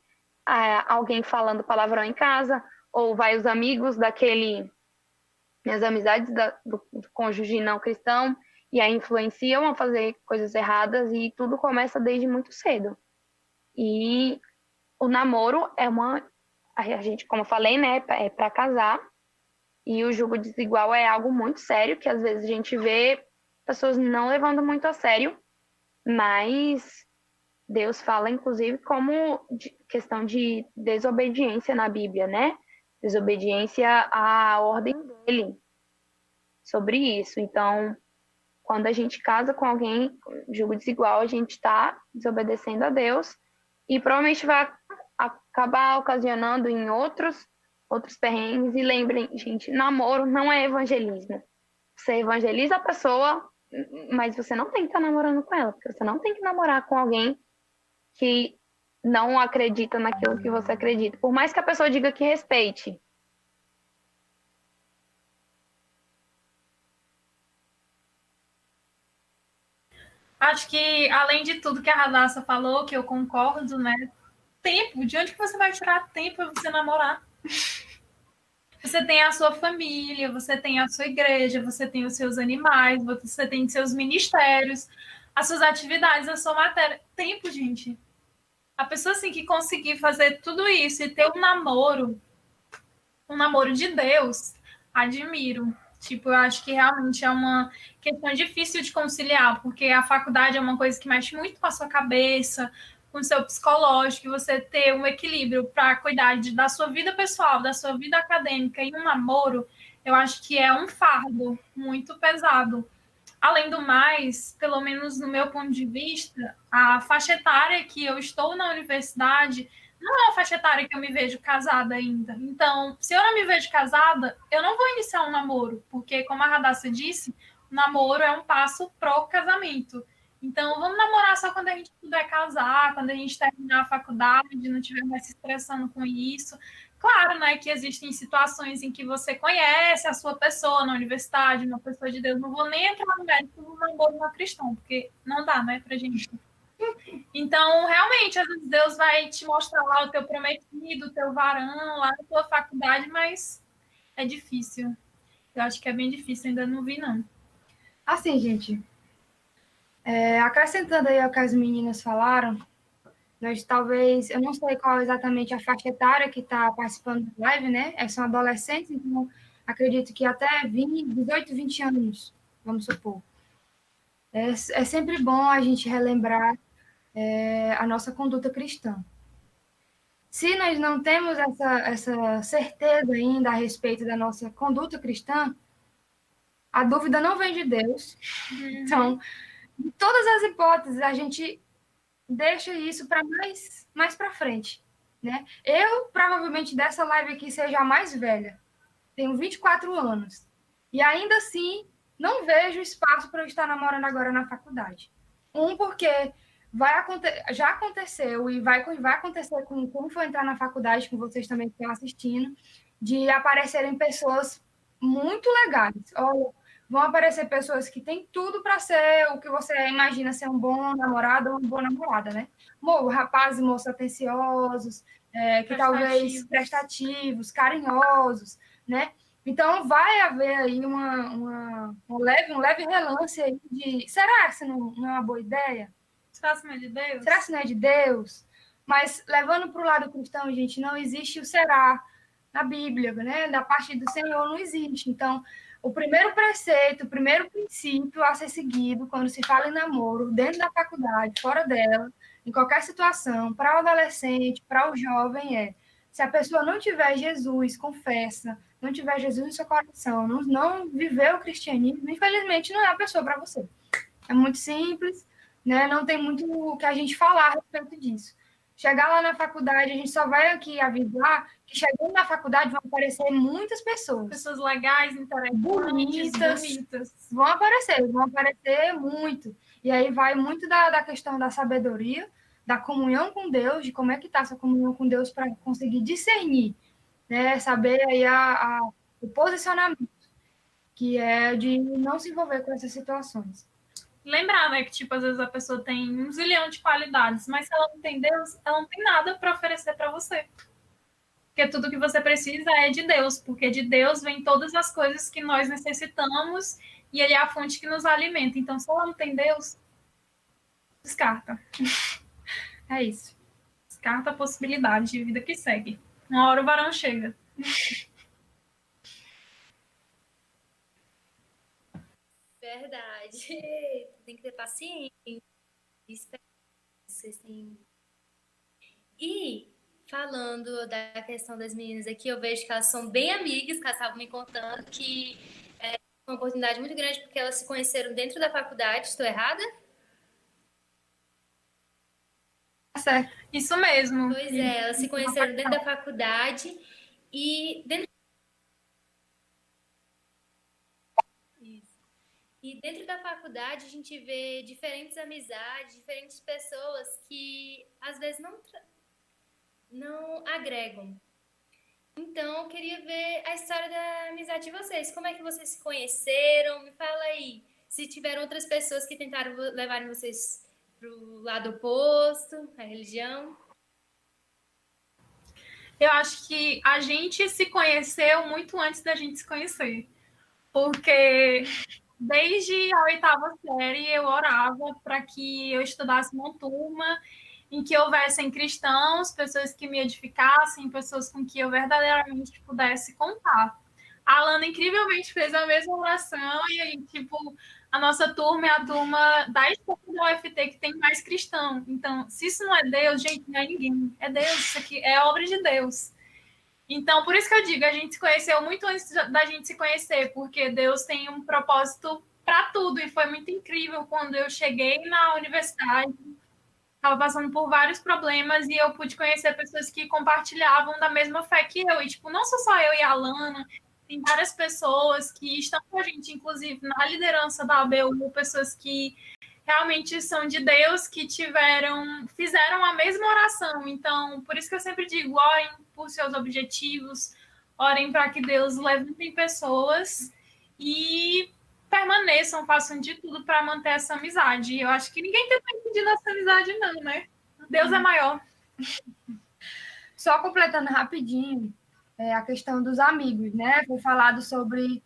Alguém falando palavrão em casa, ou vai os amigos as amizades do cônjuge não cristão, e aí influenciam a fazer coisas erradas, e tudo começa desde muito cedo. E o namoro a gente, como eu falei, né, é para casar, e o julgo desigual é algo muito sério, que às vezes a gente vê pessoas não levando muito a sério, mas Deus fala, inclusive, como questão de desobediência na Bíblia, né? Desobediência à ordem dele sobre isso. Então, quando a gente casa com alguém, julgo desigual, a gente está desobedecendo a Deus e provavelmente vai acabar ocasionando em outros perrengues. E lembrem, gente, namoro não é evangelismo. Você evangeliza a pessoa, mas você não tem que estar namorando com ela, porque você não tem que namorar com alguém que não acredita naquilo que você acredita, por mais que a pessoa diga que respeite. Acho que, além de tudo que a Radassa falou, que eu concordo, né? Tempo, de onde que você vai tirar tempo para você namorar? Você tem a sua família, você tem a sua igreja, você tem os seus animais, você tem seus ministérios, as suas atividades, a sua matéria. Tempo, gente. A pessoa assim que conseguir fazer tudo isso e ter um namoro de Deus, admiro. Tipo, eu acho que realmente é uma questão difícil de conciliar, porque a faculdade é uma coisa que mexe muito com a sua cabeça, com o seu psicológico, e você ter um equilíbrio para cuidar da sua vida pessoal, da sua vida acadêmica e um namoro, eu acho que é um fardo muito pesado. Além do mais, pelo menos no meu ponto de vista, a faixa etária que eu estou na universidade não é uma faixa etária que eu me vejo casada ainda. Então, se eu não me vejo casada, eu não vou iniciar um namoro, porque, como a Radassa disse, o namoro é um passo pro casamento. Então, vamos namorar só quando a gente puder casar, quando a gente terminar a faculdade, não estiver mais se estressando com isso. claro, né, que existem situações em que você conhece a sua pessoa na universidade, uma pessoa de Deus. Não vou nem entrar no mérito do namoro não cristão, porque não dá, né, pra gente. Então, realmente, às vezes Deus vai te mostrar lá o teu prometido, o teu varão, lá na tua faculdade, mas é difícil. Eu acho que é bem difícil, ainda não vi, não. Assim, gente, acrescentando aí ao que as meninas falaram, nós talvez, eu não sei qual exatamente a faixa etária que está participando da live, né? São adolescentes, então acredito que até 18, 20 anos, vamos supor. É sempre bom a gente relembrar a nossa conduta cristã. Se nós não temos essa certeza ainda a respeito da nossa conduta cristã, a dúvida não vem de Deus. Então, em todas as hipóteses, a gente deixa isso para mais para frente, né? Eu, provavelmente, dessa live aqui, seja a mais velha. Tenho 24 anos. E ainda assim, não vejo espaço para eu estar namorando agora na faculdade. Porque já aconteceu e vai acontecer com como for entrar na faculdade, com vocês também que estão assistindo, de aparecerem pessoas muito legais. Vão aparecer pessoas que têm tudo para ser o que você imagina ser um bom namorado ou uma boa namorada, né? Rapazes e moças atenciosos, que talvez prestativos, carinhosos, né? Então, vai haver aí um leve relance aí de será que isso não é uma boa ideia? Será que não é de Deus? Será que não é de Deus? Mas, levando para o lado cristão, gente, não existe o será na Bíblia, né? Da parte do Senhor não existe. Então, o primeiro preceito, o primeiro princípio a ser seguido quando se fala em namoro, dentro da faculdade, fora dela, em qualquer situação, para o adolescente, para o jovem, se a pessoa não tiver Jesus, confessa, não tiver Jesus no seu coração, não viver o cristianismo, infelizmente não é a pessoa para você. É muito simples, né? Não tem muito o que a gente falar a respeito disso. Chegar lá na faculdade, a gente só vai aqui avisar que chegando na faculdade vão aparecer muitas pessoas. Pessoas legais, bonitas. Vão aparecer muito. E aí vai muito da questão da sabedoria, da comunhão com Deus, de como é que está essa comunhão com Deus para conseguir discernir, né? Saber aí o posicionamento, que é de não se envolver com essas situações. Lembrar, né, que, tipo, às vezes a pessoa tem 1 zilhão de qualidades, mas se ela não tem Deus, ela não tem nada para oferecer para você. Porque tudo que você precisa é de Deus, porque de Deus vem todas as coisas que nós necessitamos e Ele é a fonte que nos alimenta. Então, se ela não tem Deus, descarta. É isso. Descarta a possibilidade de vida que segue. Uma hora o varão chega. Verdade. Tem que ter paciência. E falando da questão das meninas aqui, eu vejo que elas são bem amigas, que elas estavam me contando que é uma oportunidade muito grande porque elas se conheceram dentro da faculdade. Estou errada? Certo. Isso mesmo. Pois é, elas se conheceram dentro da faculdade e E dentro da faculdade a gente vê diferentes amizades, diferentes pessoas que às vezes não agregam. Então eu queria ver a história da amizade de vocês. Como é que vocês se conheceram? Me fala aí. Se tiveram outras pessoas que tentaram levar vocês para o lado oposto, a religião. Eu acho que a gente se conheceu muito antes da gente se conhecer. Porque desde a 8ª série eu orava para que eu estudasse uma turma em que houvessem cristãos, pessoas que me edificassem, pessoas com que eu verdadeiramente pudesse contar. A Alana incrivelmente fez a mesma oração e aí, tipo, a nossa turma é a turma da escola da UFT que tem mais cristão. Então, se isso não é Deus, gente, não é ninguém. É Deus, isso aqui é obra de Deus. Então, por isso que eu digo, a gente se conheceu muito antes da gente se conhecer, porque Deus tem um propósito para tudo, e foi muito incrível quando eu cheguei na universidade, estava passando por vários problemas, e eu pude conhecer pessoas que compartilhavam da mesma fé que eu, e tipo, não sou só eu e a Alana, tem várias pessoas que estão com a gente, inclusive, na liderança da ABU, pessoas que realmente são de Deus, que fizeram a mesma oração. Então, por isso que eu sempre digo, orem por seus objetivos, orem para que Deus levante pessoas e permaneçam, façam de tudo para manter essa amizade. Eu acho que ninguém tem que impedir nossa amizade, não, né? Deus é maior. Só completando rapidinho, a questão dos amigos, né? Foi falado sobre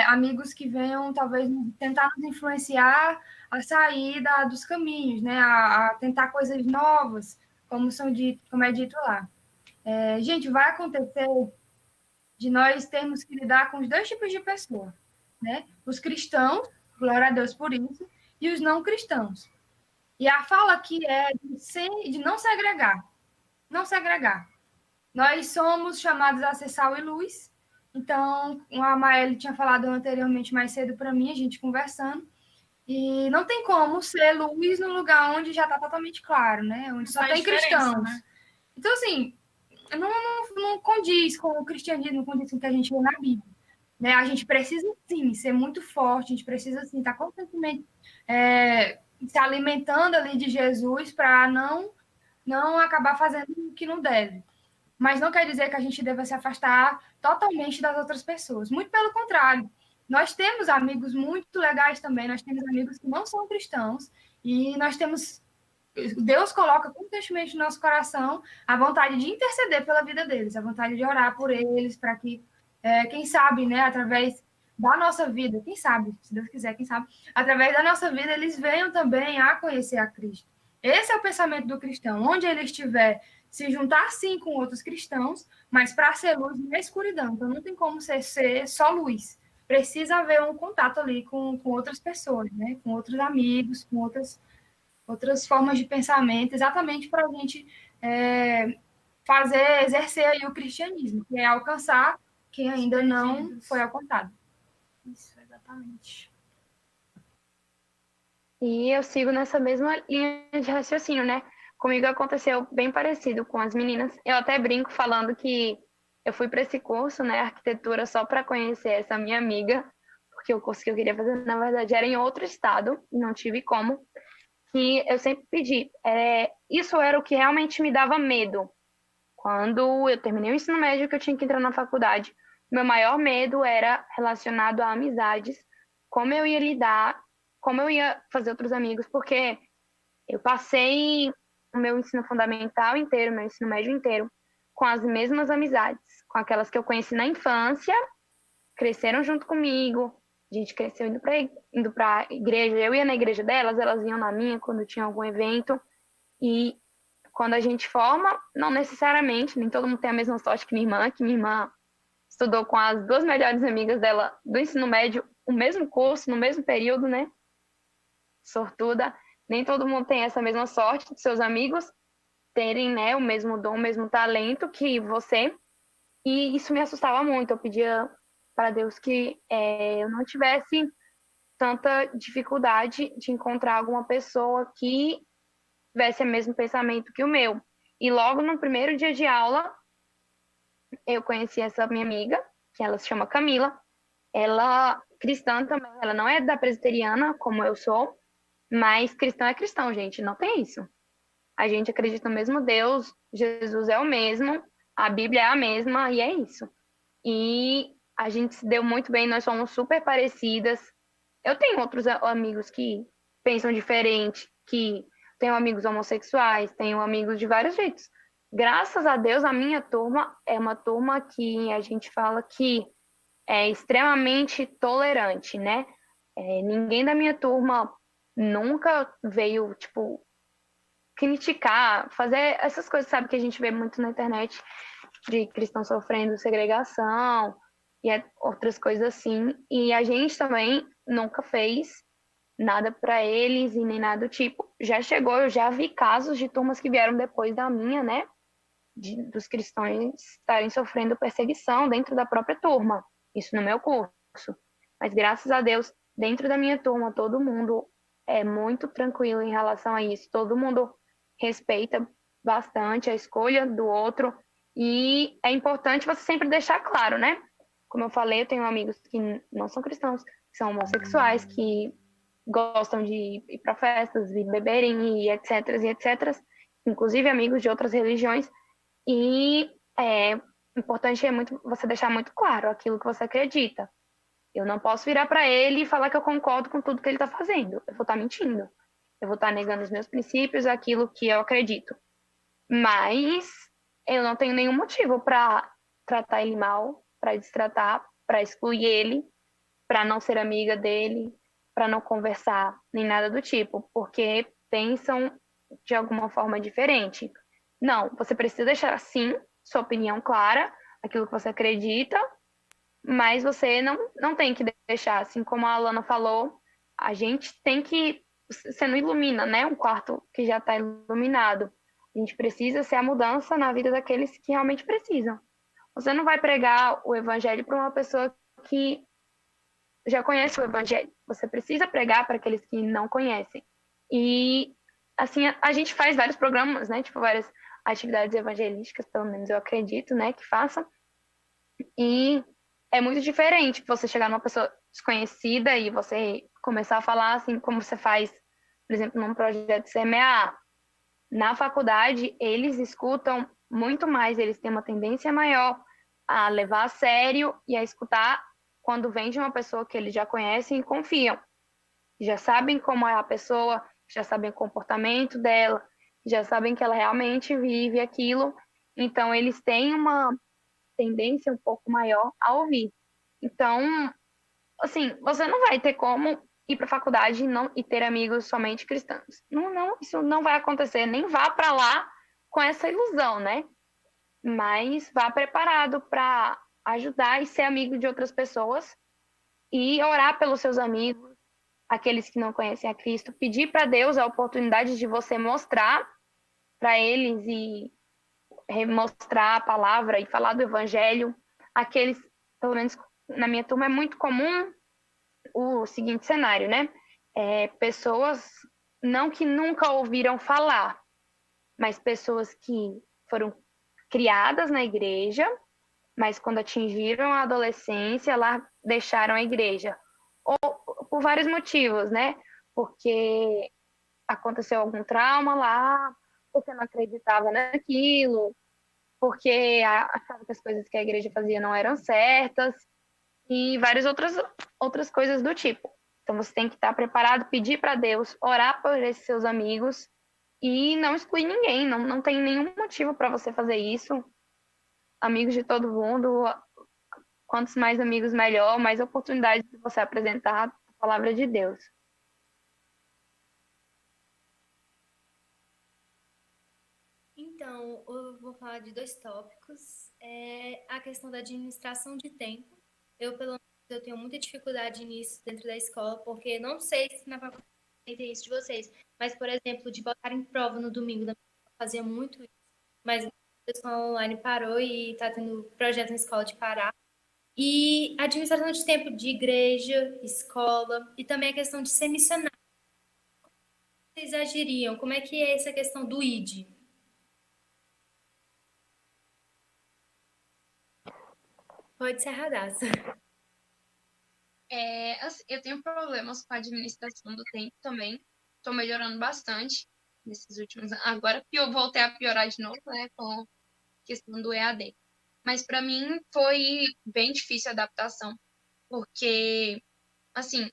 amigos que venham, talvez, tentar nos influenciar a sair dos caminhos, né? A tentar coisas novas, como é dito lá. Gente, vai acontecer de nós termos que lidar com os dois tipos de pessoa, né? Os cristãos, glória a Deus por isso, e os não cristãos. E a fala aqui é de não segregar. Não segregar. Nós somos chamados a ser sal e luz. Então, a Maeli tinha falado anteriormente mais cedo para mim, a gente conversando. E não tem como ser luz num lugar onde já está totalmente claro, né? Onde só tem cristãos. Né? Então, assim, não condiz com o cristianismo, não condiz com o que a gente vê na Bíblia. Né? A gente precisa, sim, ser muito forte, a gente precisa, sim, estar constantemente se alimentando ali de Jesus para não acabar fazendo o que não deve. Mas não quer dizer que a gente deva se afastar totalmente das outras pessoas. Muito pelo contrário. Nós temos amigos muito legais também, nós temos amigos que não são cristãos, e Deus coloca constantemente no nosso coração a vontade de interceder pela vida deles, a vontade de orar por eles, para que, quem sabe, né, através da nossa vida, quem sabe, se Deus quiser, quem sabe, através da nossa vida, eles venham também a conhecer a Cristo. Esse é o pensamento do cristão, onde ele estiver, se juntar sim com outros cristãos, mas para ser luz na escuridão. Então não tem como ser só luz. Precisa haver um contato ali com outras pessoas, né? Com outros amigos, com outras formas de pensamento, exatamente para a gente exercer aí o cristianismo, que é alcançar quem ainda não foi alcançado. Isso, exatamente. E eu sigo nessa mesma linha de raciocínio, né? Comigo aconteceu bem parecido com as meninas. Eu até brinco falando que eu fui para esse curso, né, arquitetura, só para conhecer essa minha amiga, porque o curso que eu queria fazer, na verdade, era em outro estado, e não tive como. E eu sempre pedi. Isso era o que realmente me dava medo. Quando eu terminei o ensino médio, que eu tinha que entrar na faculdade, meu maior medo era relacionado a amizades, como eu ia lidar, como eu ia fazer outros amigos, porque eu passei o meu ensino fundamental inteiro, meu ensino médio inteiro, com as mesmas amizades, com aquelas que eu conheci na infância, cresceram junto comigo, a gente cresceu indo para a igreja, eu ia na igreja delas, elas iam na minha quando tinha algum evento, e quando a gente forma, não necessariamente, nem todo mundo tem a mesma sorte que minha irmã estudou com as duas melhores amigas dela do ensino médio, o mesmo curso, no mesmo período, né? Sortuda. Nem todo mundo tem essa mesma sorte de seus amigos terem, né, o mesmo dom, o mesmo talento que você. E isso me assustava muito. Eu pedia para Deus que eu não tivesse tanta dificuldade de encontrar alguma pessoa que tivesse o mesmo pensamento que o meu. E logo no primeiro dia de aula, eu conheci essa minha amiga, que ela se chama Camila. Ela, cristã também, ela não é da presbiteriana, como eu sou, mas cristão é cristão, gente, não tem isso. A gente acredita no mesmo Deus, Jesus é o mesmo, a Bíblia é a mesma, e é isso. E a gente se deu muito bem, nós somos super parecidas. Eu tenho outros amigos que pensam diferente, que tenho amigos homossexuais, tenho amigos de vários jeitos. Graças a Deus, a minha turma é uma turma que a gente fala que é extremamente tolerante, né? Ninguém da minha turma nunca veio, tipo, criticar, fazer essas coisas, sabe, que a gente vê muito na internet, de cristãos sofrendo segregação e outras coisas assim. E a gente também nunca fez nada para eles e nem nada do tipo. Já chegou, eu já vi casos de turmas que vieram depois da minha, né, dos cristãos estarem sofrendo perseguição dentro da própria turma. Isso no meu curso. Mas graças a Deus, dentro da minha turma, todo mundo é muito tranquilo em relação a isso. Todo mundo respeita bastante a escolha do outro. E é importante você sempre deixar claro, né? Como eu falei, eu tenho amigos que não são cristãos, que são homossexuais, que gostam de ir para festas, de beberem e etc, e etc, inclusive amigos de outras religiões, e importante é muito você deixar muito claro aquilo que você acredita. Eu não posso virar para ele e falar que eu concordo com tudo que ele está fazendo. Eu vou estar mentindo. Eu vou estar negando os meus princípios, aquilo que eu acredito. Mas eu não tenho nenhum motivo para tratar ele mal, para destratar, para excluir ele, para não ser amiga dele, para não conversar, nem nada do tipo, porque pensam de alguma forma diferente. Não, você precisa deixar, sim, sua opinião clara, aquilo que você acredita, mas você não tem que deixar, assim como a Alana falou, a gente tem que, você não ilumina, né, um quarto que já está iluminado. A gente precisa ser a mudança na vida daqueles que realmente precisam. Você não vai pregar o evangelho para uma pessoa que já conhece o evangelho. Você precisa pregar para aqueles que não conhecem. E, assim, a gente faz vários programas, né, tipo, várias atividades evangelísticas, pelo menos eu acredito, né, que façam. E é muito diferente você chegar numa pessoa desconhecida e você começar a falar assim como você faz, por exemplo, num projeto de CMA. Na faculdade, eles escutam muito mais, eles têm uma tendência maior a levar a sério e a escutar quando vem de uma pessoa que eles já conhecem e confiam. Já sabem como é a pessoa, já sabem o comportamento dela, já sabem que ela realmente vive aquilo. Então, eles têm uma tendência um pouco maior a ouvir. Então, assim, você não vai ter como ir para a faculdade e ter amigos somente cristãos. Não, isso não vai acontecer. Nem vá para lá com essa ilusão, né? Mas vá preparado para ajudar e ser amigo de outras pessoas e orar pelos seus amigos, aqueles que não conhecem a Cristo, pedir para Deus a oportunidade de você mostrar para eles e mostrar a palavra e falar do evangelho. Aqueles, pelo menos na minha turma, é muito comum o seguinte cenário, né? Pessoas não que nunca ouviram falar, mas pessoas que foram criadas na igreja, mas quando atingiram a adolescência, lá deixaram a igreja. Ou por vários motivos, né? Porque aconteceu algum trauma lá, porque não acreditava naquilo, porque achava que as coisas que a igreja fazia não eram certas, e várias outras coisas do tipo. Então você tem que estar preparado, pedir para Deus, orar por esses seus amigos e não excluir ninguém. Não tem nenhum motivo para você fazer isso. Amigos de todo mundo, quantos mais amigos, melhor, mais oportunidades de você apresentar a palavra de Deus. Então, eu vou falar de 2 tópicos. A questão da administração de tempo. Pelo menos, eu tenho muita dificuldade nisso dentro da escola, porque não sei se na faculdade tem isso de vocês, mas, por exemplo, de botar em prova no domingo, eu fazia muito isso, mas a escola online parou e está tendo projeto na escola de parar. E administração de tempo de igreja, escola, e também a questão de ser missionário. Como vocês agiriam? Como é que é essa questão do ID? Pode ser Radassa. Assim, eu tenho problemas com a administração do tempo também. Estou melhorando bastante nesses últimos anos. Agora voltei a piorar de novo, né, com a questão do EAD. Mas para mim foi bem difícil a adaptação, porque, assim,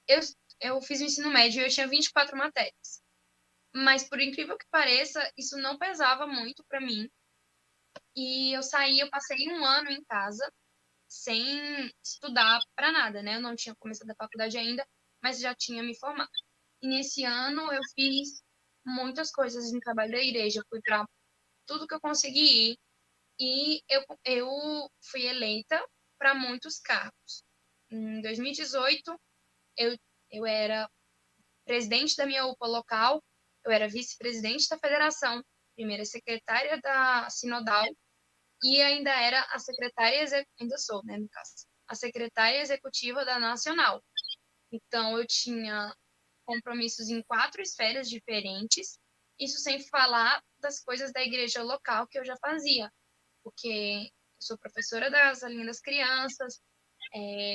eu fiz o ensino médio e eu tinha 24 matérias. Mas, por incrível que pareça, isso não pesava muito para mim. E eu passei um ano em casa, sem estudar para nada, né? Eu não tinha começado a faculdade ainda, mas já tinha me formado. E nesse ano eu fiz muitas coisas em trabalho da igreja, fui para tudo que eu consegui ir, e eu fui eleita para muitos cargos. Em 2018, eu era presidente da minha UPA local, eu era vice-presidente da federação, primeira secretária da Sinodal, e ainda era a secretária, ainda sou, né, no caso, a secretária executiva da Nacional. Então, eu tinha compromissos em 4 esferas diferentes, isso sem falar das coisas da igreja local que eu já fazia, porque eu sou professora das Lindas Crianças,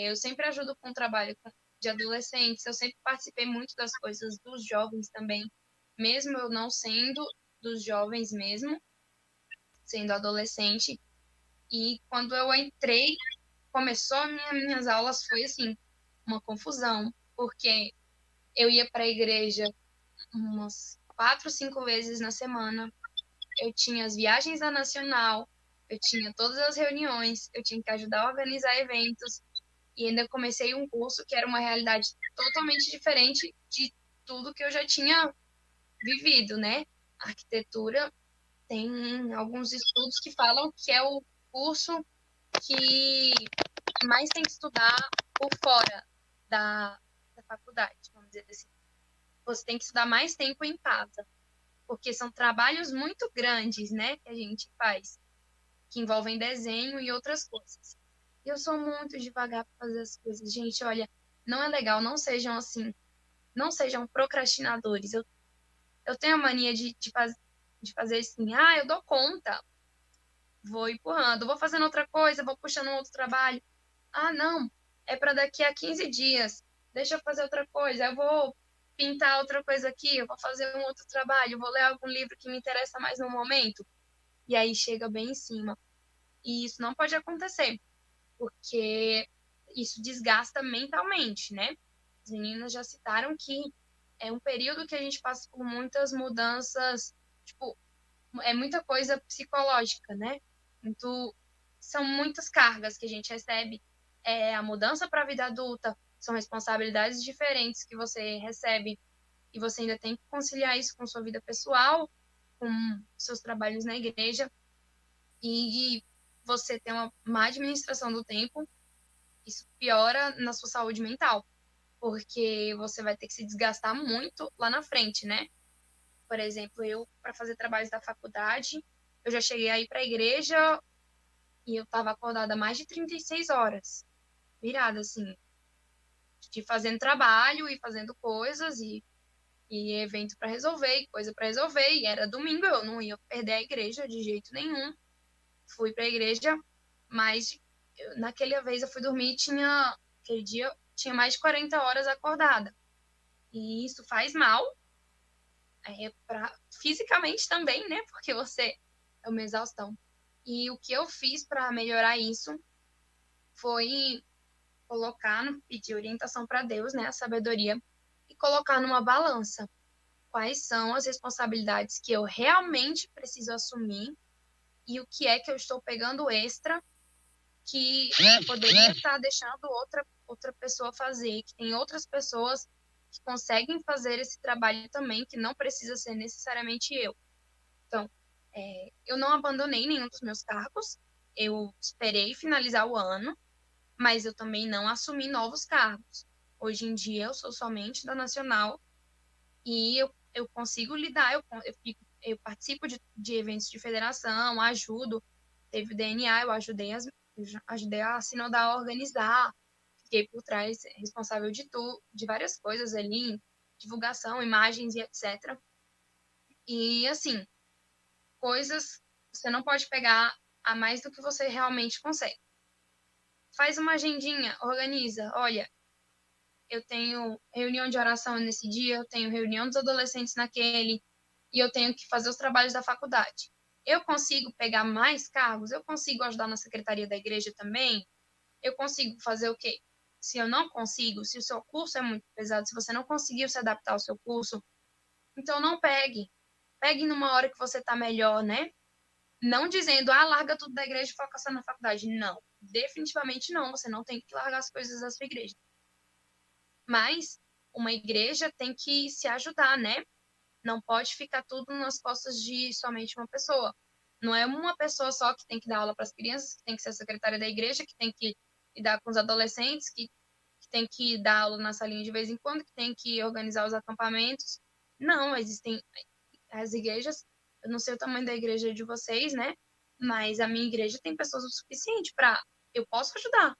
eu sempre ajudo com o trabalho de adolescentes. Eu sempre participei muito das coisas dos jovens também, mesmo eu não sendo dos jovens mesmo, sendo adolescente. E quando eu entrei, começou minhas aulas, foi assim, uma confusão, porque eu ia para a igreja umas 4, 5 vezes na semana, eu tinha as viagens da Nacional, eu tinha todas as reuniões, eu tinha que ajudar a organizar eventos, e ainda comecei um curso que era uma realidade totalmente diferente de tudo que eu já tinha vivido, né? A arquitetura tem alguns estudos que falam que é o curso que mais tem que estudar por fora da faculdade, vamos dizer assim. Você tem que estudar mais tempo em casa, porque são trabalhos muito grandes, né, que a gente faz, que envolvem desenho e outras coisas. Eu sou muito devagar para fazer as coisas. Gente, olha, não é legal, não sejam assim, não sejam procrastinadores. Eu tenho a mania de fazer assim, eu dou conta, vou empurrando, vou fazendo outra coisa, vou puxando um outro trabalho. Não, é para daqui a 15 dias, deixa eu fazer outra coisa, eu vou pintar outra coisa aqui, eu vou fazer um outro trabalho, vou ler algum livro que me interessa mais no momento. E aí chega bem em cima. E isso não pode acontecer, porque isso desgasta mentalmente, né? As meninas já citaram que é um período que a gente passa por muitas mudanças, tipo, é muita coisa psicológica, né? São muitas cargas que a gente recebe. A mudança para a vida adulta, são responsabilidades diferentes que você recebe e você ainda tem que conciliar isso com sua vida pessoal, com seus trabalhos na igreja, e você ter uma má administração do tempo, isso piora na sua saúde mental, porque você vai ter que se desgastar muito lá na frente, né? Por exemplo, eu, para fazer trabalhos da faculdade, eu já cheguei aí para a igreja e eu estava acordada mais de 36 horas, virada, assim, de fazendo trabalho e fazendo coisas e evento para resolver, e coisa para resolver, e era domingo, eu não ia perder a igreja de jeito nenhum. Fui para a igreja, mas naquela vez eu fui dormir e aquele dia tinha mais de 40 horas acordada. E isso faz mal, fisicamente também, né? Porque você é uma exaustão. E o que eu fiz para melhorar isso foi pedir orientação para Deus, né? A sabedoria, e colocar numa balança quais são as responsabilidades que eu realmente preciso assumir e o que é que eu estou pegando extra que eu poderia estar deixando outra pessoa fazer, que tem outras pessoas que conseguem fazer esse trabalho também, que não precisa ser necessariamente eu. Então, eu não abandonei nenhum dos meus cargos, eu esperei finalizar o ano, mas eu também não assumi novos cargos. Hoje em dia, eu sou somente da Nacional e eu consigo lidar, eu participo de eventos de federação, ajudo, teve o DNA, eu ajudei a Sinodal a organizar, fiquei por trás, responsável de várias coisas ali, divulgação, imagens e etc. E, assim, coisas você não pode pegar a mais do que você realmente consegue. Faz uma agendinha, organiza, olha, eu tenho reunião de oração nesse dia, eu tenho reunião dos adolescentes naquele, e eu tenho que fazer os trabalhos da faculdade. Eu consigo pegar mais cargos? Eu consigo ajudar na secretaria da igreja também? Eu consigo fazer o quê? Se eu não consigo, se o seu curso é muito pesado, se você não conseguiu se adaptar ao seu curso, então não pegue. Pegue numa hora que você está melhor, né? Não dizendo, larga tudo da igreja e foca só na faculdade. Não, definitivamente não. Você não tem que largar as coisas da sua igreja. Mas uma igreja tem que se ajudar, né? Não pode ficar tudo nas costas de somente uma pessoa. Não é uma pessoa só que tem que dar aula para as crianças, que tem que ser a secretária da igreja, que tem que lidar com os adolescentes, que tem que dar aula na salinha de vez em quando, que tem que organizar os acampamentos. Não, existem as igrejas, eu não sei o tamanho da igreja de vocês, né? Mas a minha igreja tem pessoas o suficiente para eu posso ajudar,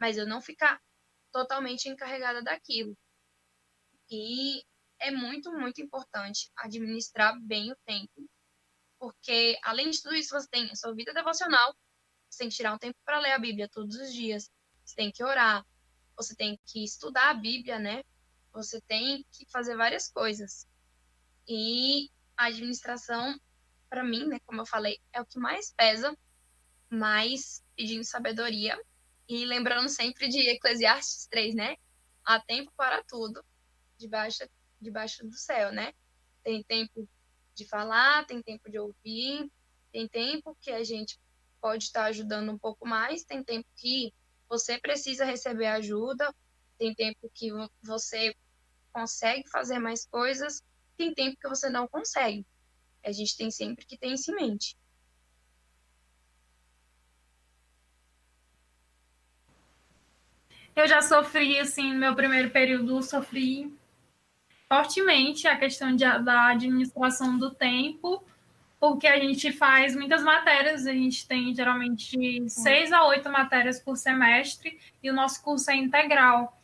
mas eu não ficar totalmente encarregada daquilo. E é muito, muito importante administrar bem o tempo, porque além de tudo isso, você tem a sua vida devocional, você tem que tirar um tempo para ler a Bíblia todos os dias, você tem que orar, você tem que estudar a Bíblia, né? Você tem que fazer várias coisas. E a administração, para mim, né, como eu falei, é o que mais pesa, mas pedindo sabedoria. E lembrando sempre de Eclesiastes 3, né? Há tempo para tudo, debaixo do céu, né? Tem tempo de falar, tem tempo de ouvir, tem tempo que a gente pode estar ajudando um pouco mais, tem tempo que você precisa receber ajuda, tem tempo que você consegue fazer mais coisas, tem tempo que você não consegue. A gente tem sempre que ter isso em mente. Eu já sofri, assim, no meu primeiro período, sofri fortemente a questão da administração do tempo, porque a gente faz muitas matérias, a gente tem geralmente 6 a 8 matérias por semestre, e o nosso curso é integral.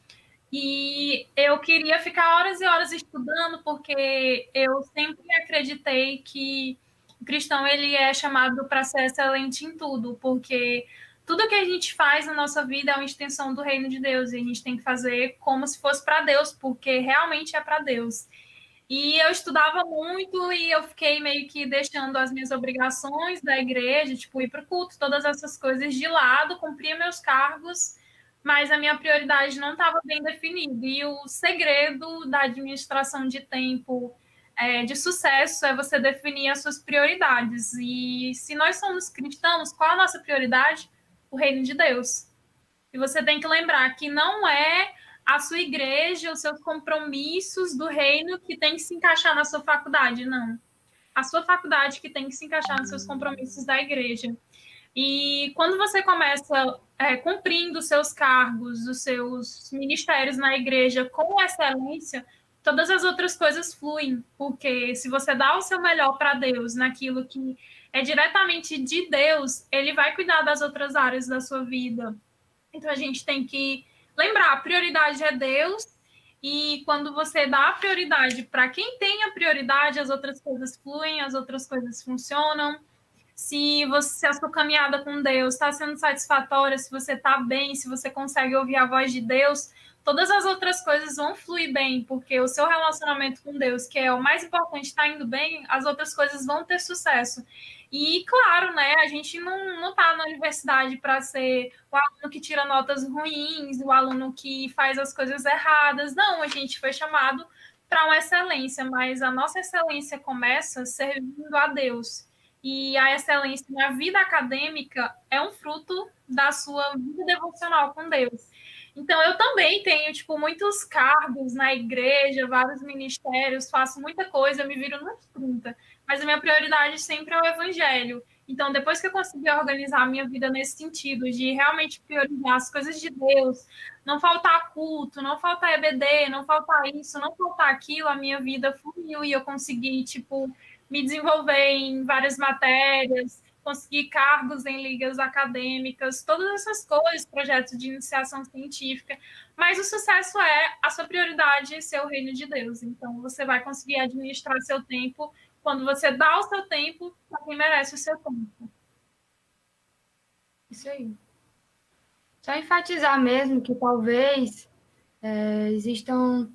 E eu queria ficar horas e horas estudando, porque eu sempre acreditei que o cristão ele é chamado para ser excelente em tudo, porque tudo que a gente faz na nossa vida é uma extensão do reino de Deus, e a gente tem que fazer como se fosse para Deus, porque realmente é para Deus. E eu estudava muito e eu fiquei meio que deixando as minhas obrigações da igreja, tipo, ir para o culto, todas essas coisas de lado, cumprir meus cargos, mas a minha prioridade não estava bem definida. E o segredo da administração de tempo de sucesso é você definir as suas prioridades. E se nós somos cristãos, qual a nossa prioridade? O reino de Deus. E você tem que lembrar que não é a sua igreja, os seus compromissos do reino que tem que se encaixar na sua faculdade, não. A sua faculdade que tem que se encaixar nos seus compromissos da igreja. E quando você começa cumprindo os seus cargos, os seus ministérios na igreja com excelência, todas as outras coisas fluem, porque se você dá o seu melhor para Deus naquilo que é diretamente de Deus, ele vai cuidar das outras áreas da sua vida. Então a gente tem que lembrar, a prioridade é Deus, e quando você dá a prioridade para quem tem a prioridade, as outras coisas fluem, as outras coisas funcionam. Se a sua caminhada com Deus está sendo satisfatória, se você está bem, se você consegue ouvir a voz de Deus, todas as outras coisas vão fluir bem, porque o seu relacionamento com Deus, que é o mais importante, está indo bem, as outras coisas vão ter sucesso. E, claro, né, a gente não está na universidade para ser o aluno que tira notas ruins, o aluno que faz as coisas erradas. Não, a gente foi chamado para uma excelência, mas a nossa excelência começa servindo a Deus. E a excelência na vida acadêmica é um fruto da sua vida devocional com Deus. Então, eu também tenho, tipo, muitos cargos na igreja, vários ministérios, faço muita coisa, me viro nos 30. Mas a minha prioridade sempre é o evangelho. Então, depois que eu consegui organizar a minha vida nesse sentido, de realmente priorizar as coisas de Deus, não faltar culto, não faltar EBD, não faltar isso, não faltar aquilo, a minha vida fluiu e eu consegui, tipo, me desenvolver em várias matérias, conseguir cargos em ligas acadêmicas, todas essas coisas, projetos de iniciação científica, mas o sucesso é a sua prioridade ser o reino de Deus. Então, você vai conseguir administrar seu tempo quando você dá o seu tempo para quem merece o seu tempo. Isso aí. Só enfatizar mesmo que talvez existam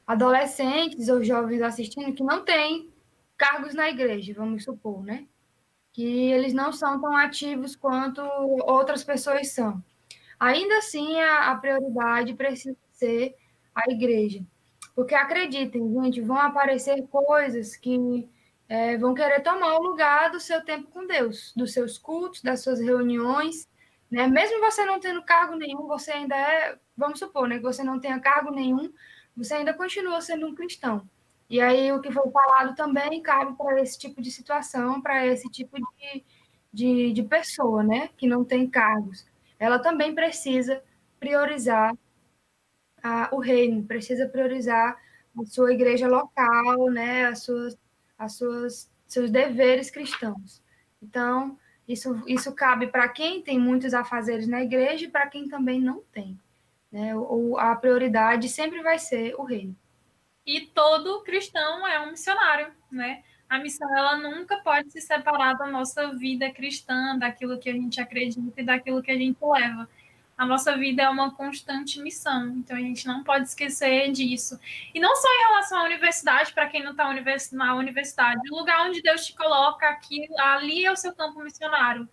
adolescentes ou jovens assistindo que não têm cargos na igreja, vamos supor, né? Que eles não são tão ativos quanto outras pessoas são. Ainda assim, a prioridade precisa ser a igreja. Porque acreditem, gente, vão aparecer coisas que vão querer tomar o lugar do seu tempo com Deus, dos seus cultos, das suas reuniões, né? Mesmo você não tendo cargo nenhum, você ainda vamos supor, né, que você não tenha cargo nenhum, você ainda continua sendo um cristão. E aí o que foi falado também cabe para esse tipo de situação, para esse tipo de pessoa, né, que não tem cargos. Ela também precisa priorizar o reino, precisa priorizar a sua igreja local, né, seus deveres cristãos. Então, isso cabe para quem tem muitos afazeres na igreja e para quem também não tem. Né? A prioridade sempre vai ser o reino. E todo cristão é um missionário, né? A missão, ela nunca pode se separar da nossa vida cristã, daquilo que a gente acredita e daquilo que a gente leva. A nossa vida é uma constante missão, então a gente não pode esquecer disso. E não só em relação à universidade, para quem não está na universidade, o lugar onde Deus te coloca, aqui, ali é o seu campo missionário.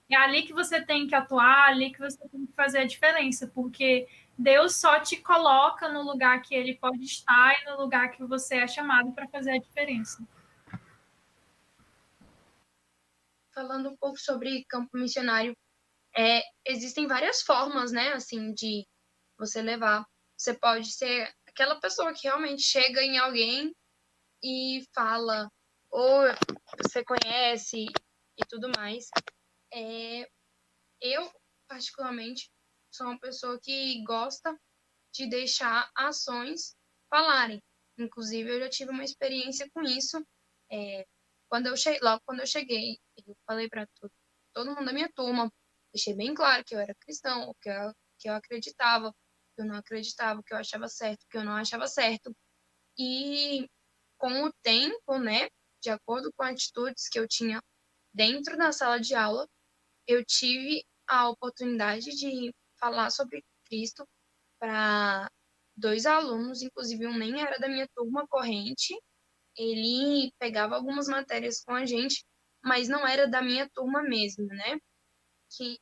É ali que você tem que atuar, ali que você tem que fazer a diferença, porque Deus só te coloca no lugar que Ele pode estar e no lugar que você é chamado para fazer a diferença. Falando um pouco sobre campo missionário, existem várias formas, né, assim, de você levar. Você pode ser aquela pessoa que realmente chega em alguém e fala, ou você conhece e tudo mais. Eu, particularmente, sou uma pessoa que gosta de deixar ações falarem. Inclusive, eu já tive uma experiência com isso. Logo quando eu cheguei, eu falei para todo mundo da minha turma, deixei bem claro que eu era cristão, que eu acreditava, que eu não acreditava, que eu achava certo, que eu não achava certo. E com o tempo, né, de acordo com atitudes que eu tinha dentro da sala de aula, eu tive a oportunidade de falar sobre Cristo para 2 alunos, inclusive um nem era da minha turma corrente, ele pegava algumas matérias com a gente, mas não era da minha turma mesmo, né? Que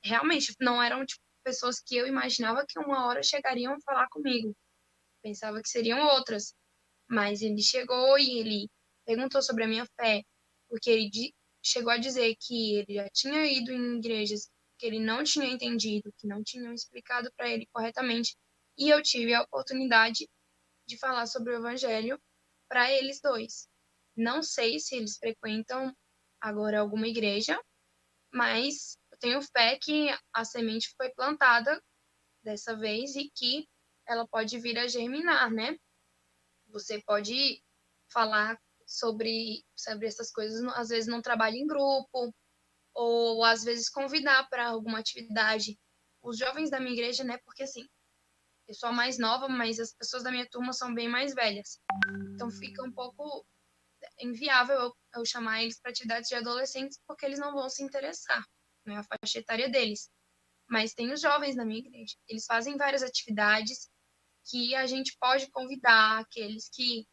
realmente não eram tipo, pessoas que eu imaginava que uma hora chegariam a falar comigo. Pensava que seriam outras. Mas ele chegou e ele perguntou sobre a minha fé, porque ele chegou a dizer que ele já tinha ido em igrejas que ele não tinha entendido, que não tinham explicado para ele corretamente, e eu tive a oportunidade de falar sobre o evangelho para eles dois. Não sei se eles frequentam agora alguma igreja, mas eu tenho fé que a semente foi plantada dessa vez e que ela pode vir a germinar, né? Você pode falar sobre essas coisas, às vezes num trabalho em grupo, ou às vezes convidar para alguma atividade. Os jovens da minha igreja, né? Porque assim, eu sou a mais nova, mas as pessoas da minha turma são bem mais velhas. Então fica um pouco inviável eu chamar eles para atividades de adolescentes, porque eles não vão se interessar, não é a faixa etária deles. Mas tem os jovens na minha igreja. Eles fazem várias atividades que a gente pode convidar, aqueles que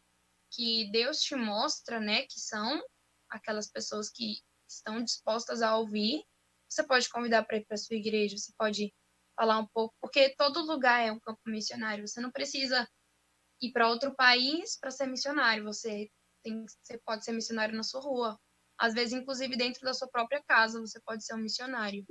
Deus te mostra, né, que são aquelas pessoas que estão dispostas a ouvir. Você pode convidar para ir para sua igreja, você pode falar um pouco, porque todo lugar é um campo missionário. Você não precisa ir para outro país para ser missionário. Você pode ser missionário na sua rua. Às vezes, inclusive, dentro da sua própria casa, você pode ser um missionário.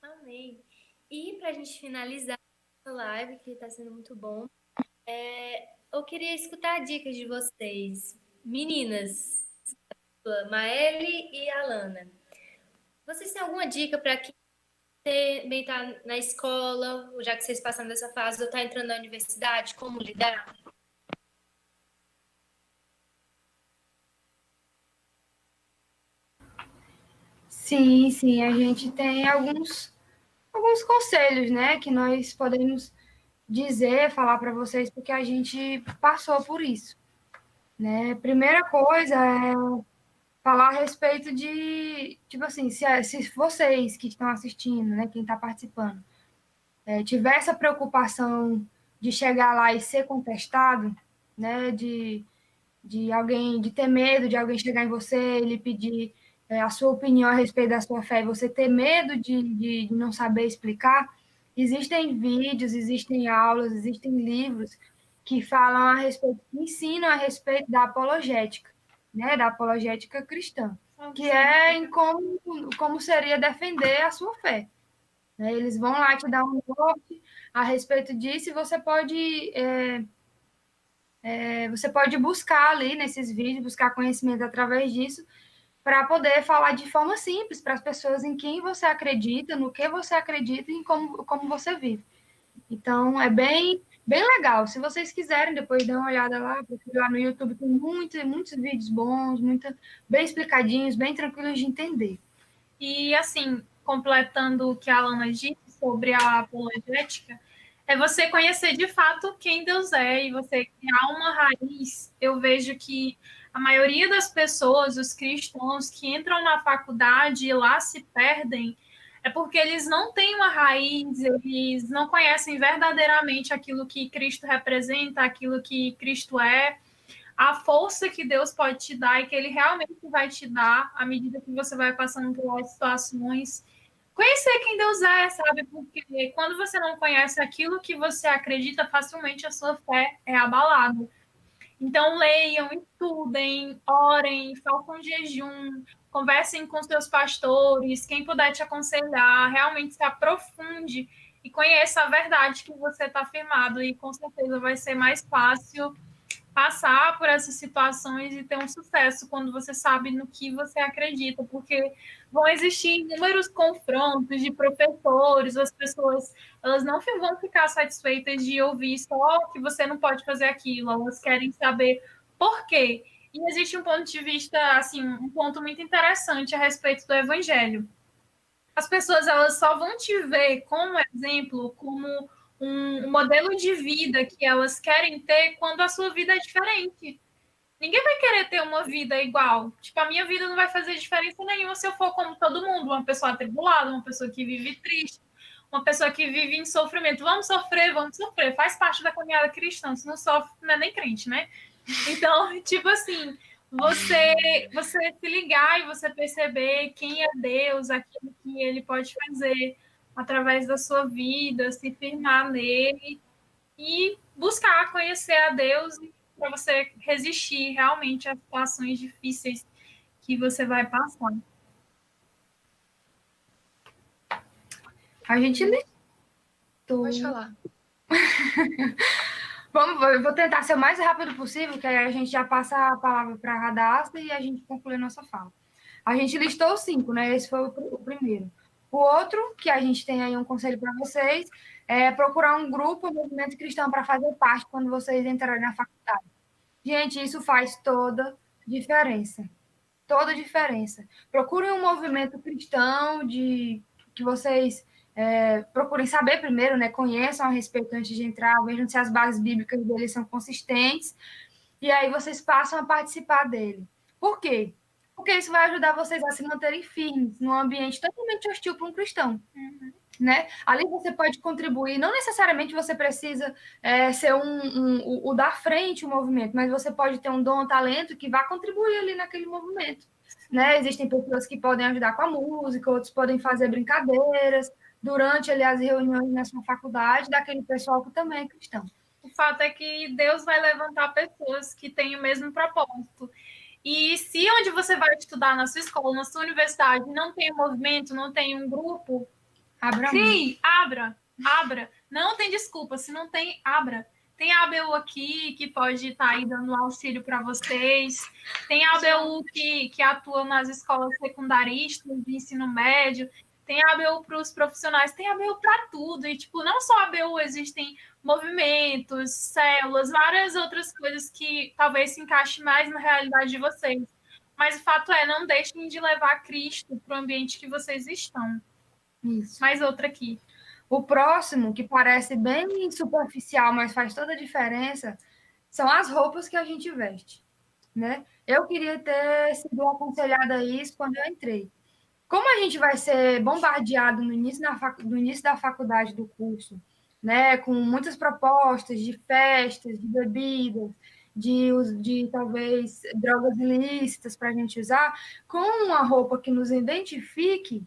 Amém. E para a gente finalizar a live, que está sendo muito bom, eu queria escutar dicas de vocês. Meninas, Maeli e Alana, vocês têm alguma dica para quem também está na escola, já que vocês passam dessa fase, ou está entrando na universidade, como lidar? Sim, a gente tem alguns conselhos, né, que nós podemos dizer, falar para vocês, porque a gente passou por isso, né? Primeira coisa é falar a respeito de, tipo assim, se vocês que estão assistindo, né, quem está participando, tiver essa preocupação de chegar lá e ser contestado, né, de alguém, de ter medo de alguém chegar em você, ele pedir a sua opinião a respeito da sua fé, e você ter medo de não saber explicar, existem vídeos, existem aulas, existem livros que falam a respeito, que ensinam a respeito da apologética, né, da apologética cristã, que é em como seria defender a sua fé. Eles vão lá te dar um norte a respeito disso e você pode buscar ali nesses vídeos, buscar conhecimento através disso, para poder falar de forma simples para as pessoas em quem você acredita, no que você acredita e em como você vive. Então, é bem legal. Se vocês quiserem, depois dê uma olhada lá, porque lá no YouTube tem muitos vídeos bons, bem explicadinhos, bem tranquilos de entender. E, assim, completando o que a Alana disse sobre a apologética, é você conhecer de fato quem Deus é e você criar uma raiz. Eu vejo que a maioria das pessoas, os cristãos que entram na faculdade e lá se perdem, é porque eles não têm uma raiz, eles não conhecem verdadeiramente aquilo que Cristo representa, aquilo que Cristo é, a força que Deus pode te dar e que Ele realmente vai te dar à medida que você vai passando por situações. Conhecer quem Deus é, sabe? Porque quando você não conhece aquilo que você acredita, facilmente a sua fé é abalada. Então, leiam, estudem, orem, façam jejum, conversem com seus pastores, quem puder te aconselhar, realmente se aprofunde e conheça a verdade que você está firmado, e com certeza vai ser mais fácil passar por essas situações e ter um sucesso quando você sabe no que você acredita, porque vão existir inúmeros confrontos de professores, as pessoas elas não vão ficar satisfeitas de ouvir só que você não pode fazer aquilo, elas querem saber por quê. E existe um ponto de vista, assim, um ponto muito interessante a respeito do evangelho. As pessoas elas só vão te ver como exemplo, como um modelo de vida que elas querem ter quando a sua vida é diferente. Ninguém vai querer ter uma vida igual. Tipo, a minha vida não vai fazer diferença nenhuma se eu for como todo mundo, uma pessoa atribulada, uma pessoa que vive triste, uma pessoa que vive em sofrimento. Vamos sofrer, faz parte da caminhada cristã. Se não sofre, não é nem crente, né? Então, tipo assim, você se ligar e você perceber quem é Deus, aquilo que Ele pode fazer através da sua vida, se firmar nele e buscar conhecer a Deus para você resistir realmente às situações difíceis que você vai passar. A gente listou. Pode falar. Eu vou tentar ser o mais rápido possível, que aí a gente já passa a palavra para a Radassa e a gente conclui a nossa fala. A gente listou 5, né? Esse foi o primeiro. O outro, que a gente tem aí um conselho para vocês, é procurar um grupo, um movimento cristão para fazer parte quando vocês entrarem na faculdade. Gente, isso faz toda diferença. Toda diferença. Procurem um movimento cristão que vocês procurem saber primeiro, né? Conheçam a respeito antes de entrar, vejam se as bases bíblicas deles são consistentes, e aí vocês passam a participar dele. Por quê? Porque isso vai ajudar vocês a se manterem firmes num ambiente totalmente hostil para um cristão. Né? Ali você pode contribuir, não necessariamente você precisa ser o da frente, o movimento, mas você pode ter um dom, um talento que vai contribuir ali naquele movimento. Né? Existem pessoas que podem ajudar com a música, outros podem fazer brincadeiras durante ali, as reuniões na sua faculdade, daquele pessoal que também é cristão. O fato é que Deus vai levantar pessoas que têm o mesmo propósito. E se onde você vai estudar, na sua escola, na sua universidade, não tem um movimento, não tem um grupo, abra. Não tem desculpa. Se não tem, abra. Tem a ABU aqui, que pode estar aí dando auxílio para vocês. Tem a ABU que atua nas escolas secundaristas de ensino médio. Tem a ABU para os profissionais. Tem a ABU para tudo. E, tipo, não só a ABU, existem movimentos, células, várias outras coisas que talvez se encaixem mais na realidade de vocês. Mas o fato é, não deixem de levar Cristo para o ambiente que vocês estão. Isso. Mais outra aqui. O próximo, que parece bem superficial, mas faz toda a diferença, são as roupas que a gente veste, né? Eu queria ter sido aconselhada a isso quando eu entrei. Como a gente vai ser bombardeado no início da faculdade do curso, né, com muitas propostas de festas, de bebidas, de talvez drogas ilícitas para a gente usar, com uma roupa que nos identifique,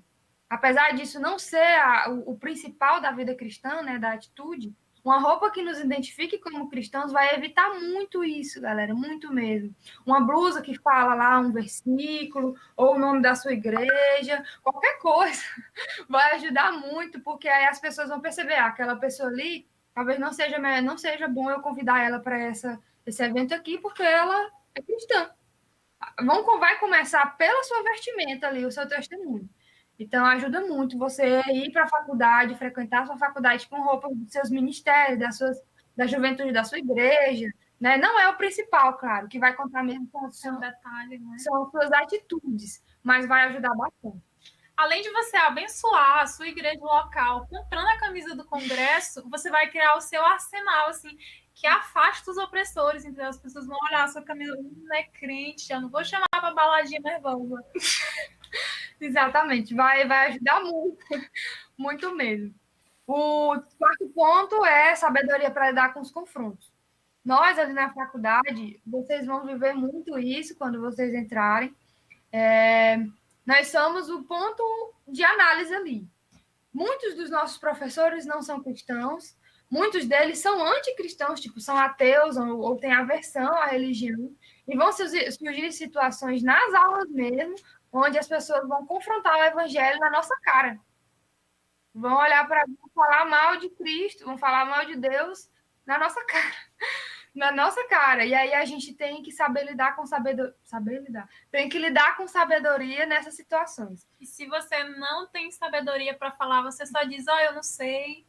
apesar disso não ser o principal da vida cristã, né, da atitude, uma roupa que nos identifique como cristãos vai evitar muito isso, galera, muito mesmo. Uma blusa que fala lá um versículo, ou o nome da sua igreja, qualquer coisa, vai ajudar muito, porque aí as pessoas vão perceber, aquela pessoa ali, talvez não seja bom eu convidar ela para esse evento aqui, porque ela é cristã. Vai começar pela sua vestimenta ali, o seu testemunho. Então, ajuda muito você ir para a faculdade, frequentar a sua faculdade com roupas dos seus ministérios, da juventude da sua igreja, né? Não é o principal, claro, que vai contar mesmo com um detalhe, né? São as suas atitudes, mas vai ajudar bastante. além de você abençoar a sua igreja local, comprando a camisa do congresso, você vai criar o seu arsenal, assim, que afasta os opressores, entendeu? As pessoas vão olhar a sua camisa, não é crente, eu não vou chamar para baladinha nervosa. Exatamente, vai ajudar muito, muito mesmo. O quarto ponto é sabedoria para lidar com os confrontos. Nós, ali na faculdade, vocês vão viver muito isso quando vocês entrarem. Nós somos o ponto de análise ali. Muitos dos nossos professores não são cristãos, muitos deles são anticristãos, tipo, são ateus ou têm aversão à religião, e vão surgir situações nas aulas mesmo, onde as pessoas vão confrontar o evangelho na nossa cara. Vão olhar para vão falar mal de Cristo, vão falar mal de Deus na nossa cara. Na nossa cara. E aí a gente tem que saber lidar com sabedoria. Tem que lidar com sabedoria nessas situações. E se você não tem sabedoria para falar, você só diz, eu não sei.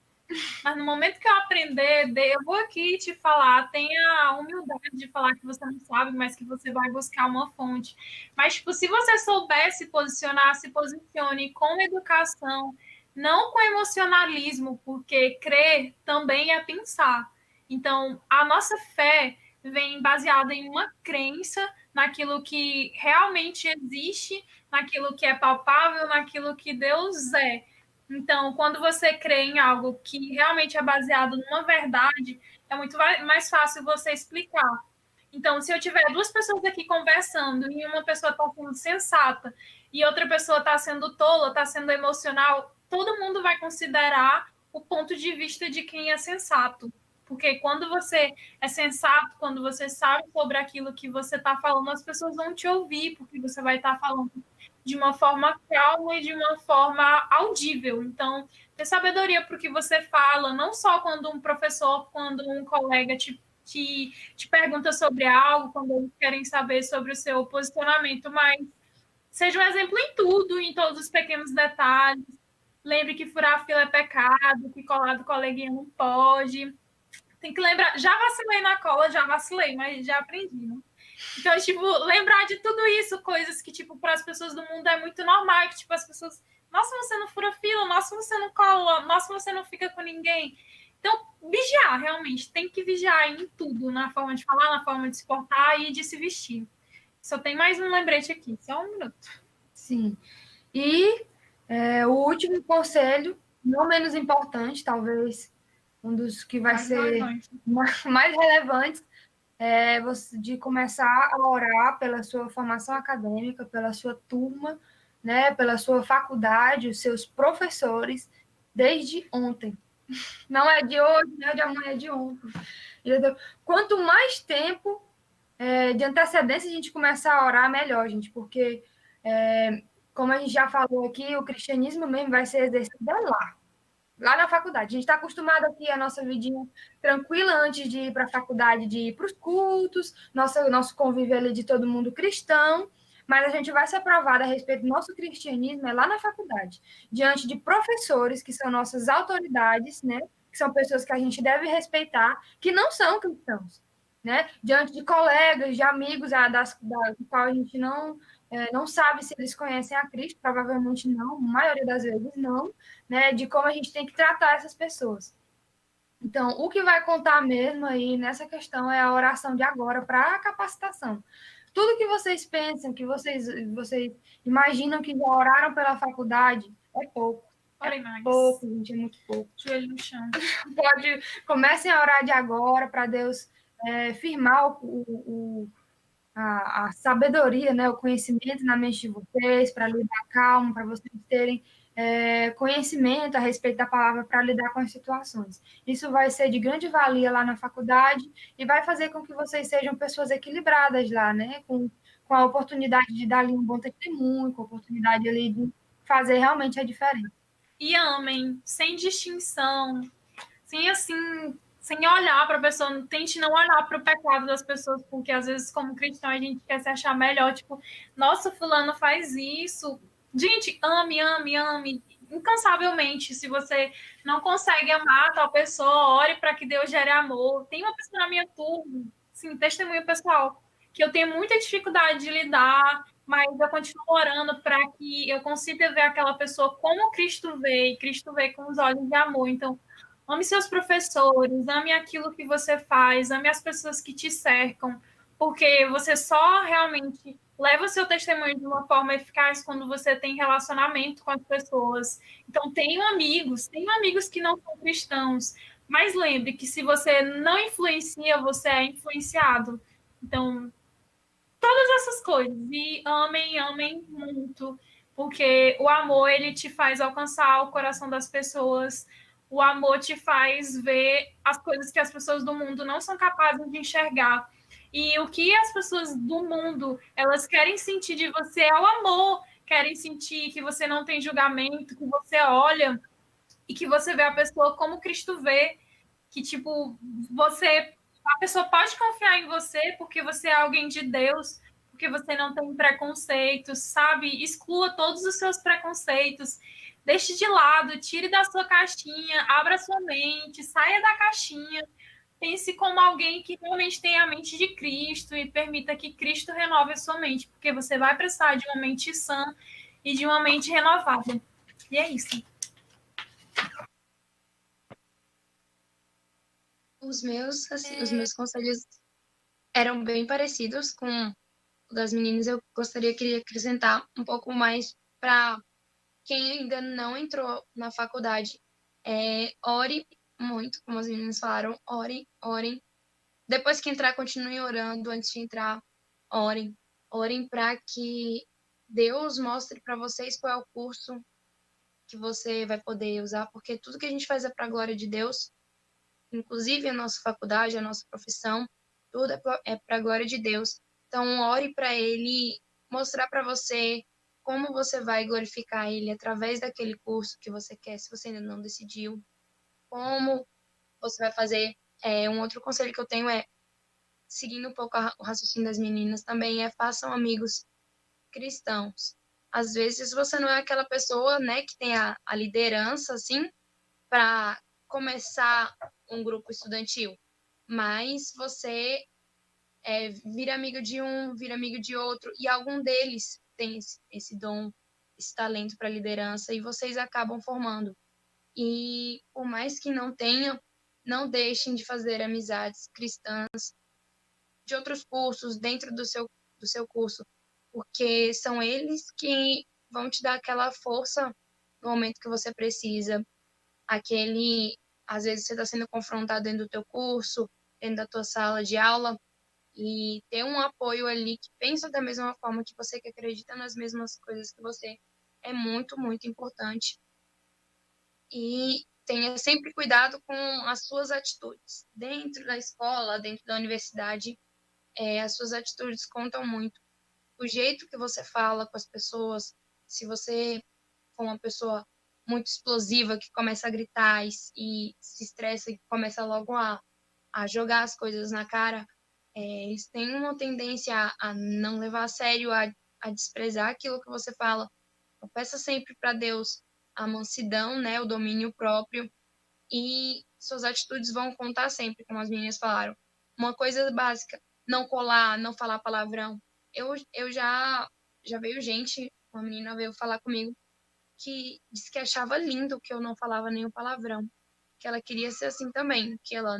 Mas no momento que eu aprender, eu vou aqui te falar, tenha a humildade de falar que você não sabe, mas que você vai buscar uma fonte. Mas, tipo, se você souber se posicionar, se posicione com educação, não com emocionalismo, porque crer também é pensar. Então, a nossa fé vem baseada em uma crença naquilo que realmente existe, naquilo que é palpável, naquilo que Deus é. Então, quando você crê em algo que realmente é baseado numa verdade, é muito mais fácil você explicar. Então, se eu tiver duas pessoas aqui conversando e uma pessoa está sendo sensata e outra pessoa está sendo tola, está sendo emocional, todo mundo vai considerar o ponto de vista de quem é sensato. Porque quando você é sensato, quando você sabe sobre aquilo que você está falando, as pessoas vão te ouvir, porque você vai estar falando de uma forma calma e de uma forma audível. Então, ter sabedoria para o que você fala, não só quando um professor, quando um colega te pergunta sobre algo, quando eles querem saber sobre o seu posicionamento, mas seja um exemplo em tudo, em todos os pequenos detalhes. Lembre que furar fila é pecado, que colar do coleguinha não pode. Tem que lembrar, já vacilei na cola, já vacilei, mas já aprendi, né? Então, tipo, lembrar de tudo isso, coisas que, tipo, para as pessoas do mundo é muito normal, que, tipo, as pessoas, nossa, você não fura fila, nossa, você não cola, nossa, você não fica com ninguém. Então, vigiar, realmente, tem que vigiar em tudo, na forma de falar, na forma de se portar e de se vestir. Só tem mais um lembrete aqui, só um minuto. Sim. E o último conselho, não menos importante, talvez um dos que vai ser mais relevantes, de começar a orar pela sua formação acadêmica, pela sua turma, né, pela sua faculdade, os seus professores, desde ontem. Não é de hoje, não é de amanhã, é de ontem. Quanto mais tempo de antecedência a gente começar a orar, melhor, gente, porque, como a gente já falou aqui, o cristianismo mesmo vai ser exercido lá na faculdade. A gente está acostumado aqui a nossa vidinha tranquila antes de ir para a faculdade, de ir para os cultos, nosso convívio ali de todo mundo cristão, mas a gente vai ser aprovado a respeito do nosso cristianismo lá na faculdade, diante de professores que são nossas autoridades, né? Que são pessoas que a gente deve respeitar, que não são cristãos, né? Diante de colegas, de amigos, do qual a gente não sabe se eles conhecem a Cristo, provavelmente não, a maioria das vezes não, né, de como a gente tem que tratar essas pessoas. Então, o que vai contar mesmo aí nessa questão é a oração de agora para a capacitação. Tudo que vocês pensam, que vocês imaginam que já oraram pela faculdade, é pouco. Pouco, gente, é muito pouco. Joelho no chão. Comecem a orar de agora para Deus firmar a sabedoria, né, o conhecimento na mente de vocês, para lidar calmo, para vocês terem conhecimento a respeito da palavra para lidar com as situações. Isso vai ser de grande valia lá na faculdade e vai fazer com que vocês sejam pessoas equilibradas lá, né, com a oportunidade de dar ali um bom testemunho, com a oportunidade ali de fazer realmente a diferença. E amem, sem distinção, sem olhar para a pessoa, tente não olhar para o pecado das pessoas, porque às vezes, como cristão, a gente quer se achar melhor, tipo, nossa, fulano faz isso. Gente, ame, incansavelmente. Se você não consegue amar tal pessoa, ore para que Deus gere amor. Tem uma pessoa na minha turma, sim, testemunho pessoal, que eu tenho muita dificuldade de lidar, mas eu continuo orando para que eu consiga ver aquela pessoa como Cristo vê, e Cristo vê com os olhos de amor. Então, ame seus professores, ame aquilo que você faz, ame as pessoas que te cercam, porque você só realmente leva o seu testemunho de uma forma eficaz quando você tem relacionamento com as pessoas. Então, tenho amigos que não são cristãos, mas lembre que se você não influencia, você é influenciado. Então, todas essas coisas. E amem, amem muito, porque o amor, ele te faz alcançar o coração das pessoas. O amor te faz ver as coisas que as pessoas do mundo não são capazes de enxergar. E o que as pessoas do mundo, elas querem sentir de você é o amor. Querem sentir que você não tem julgamento, que você olha e que você vê a pessoa como Cristo vê, que tipo, a pessoa pode confiar em você porque você é alguém de Deus, porque você não tem preconceitos, sabe? Exclua todos os seus preconceitos, deixe de lado, tire da sua caixinha, abra sua mente, saia da caixinha, pense como alguém que realmente tem a mente de Cristo e permita que Cristo renove a sua mente, porque você vai precisar de uma mente sã e de uma mente renovada. E é isso. Os meus conselhos eram bem parecidos com o das meninas. Eu queria acrescentar um pouco mais para quem ainda não entrou na faculdade. Ore muito, como as meninas falaram, orem. Depois que entrar, continue orando. Antes de entrar, orem. Orem para que Deus mostre para vocês qual é o curso que você vai poder usar, porque tudo que a gente faz é para a glória de Deus, inclusive a nossa faculdade, a nossa profissão, tudo é para a glória de Deus. Então, ore para Ele mostrar para você como você vai glorificar Ele através daquele curso que você quer, se você ainda não decidiu, como você vai fazer. Um outro conselho que eu tenho seguindo um pouco o raciocínio das meninas também, façam amigos cristãos. Às vezes você não é aquela pessoa, né, que tem a liderança, assim, para começar um grupo estudantil, mas você vira amigo de um, vira amigo de outro, e algum deles tem esse dom, esse talento para liderança, e vocês acabam formando. E por mais que não tenham, não deixem de fazer amizades cristãs de outros cursos dentro do seu curso, porque são eles que vão te dar aquela força no momento que você precisa. Às vezes você está sendo confrontado dentro do teu curso, dentro da tua sala de aula, e ter um apoio ali que pensa da mesma forma que você, que acredita nas mesmas coisas que você, é muito, muito importante. E tenha sempre cuidado com as suas atitudes. Dentro da escola, dentro da universidade, as suas atitudes contam muito. O jeito que você fala com as pessoas, se você for uma pessoa muito explosiva, que começa a gritar e se estressa e começa logo a jogar as coisas na cara, eles têm uma tendência a não levar a sério, a desprezar aquilo que você fala. Então, peça sempre para Deus a mansidão, né, o domínio próprio, e suas atitudes vão contar sempre, como as meninas falaram. Uma coisa básica, não colar, não falar palavrão. Eu já veio gente, uma menina veio falar comigo, que disse que achava lindo que eu não falava nenhum palavrão, que ela queria ser assim também, que ela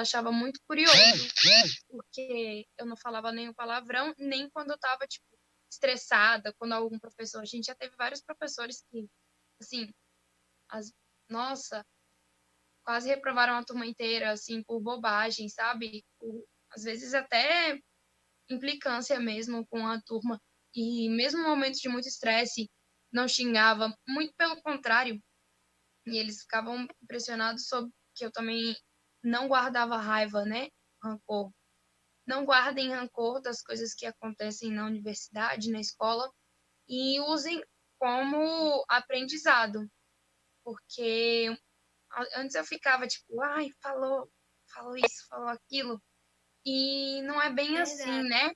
achava muito curioso, porque eu não falava nenhum palavrão, nem quando eu tava, tipo, estressada, quando algum professor, a gente já teve vários professores que, assim, nossa, quase reprovaram a turma inteira, assim, por bobagem, sabe? Às vezes até implicância mesmo com a turma, e mesmo em momentos de muito estresse, não xingava, muito pelo contrário, e eles ficavam impressionados sobre que eu também não guardava raiva, né? Rancor. Não guardem rancor das coisas que acontecem na universidade, na escola, e usem como aprendizado, porque antes eu ficava tipo, ai, falou isso, falou aquilo, e não é bem assim, né?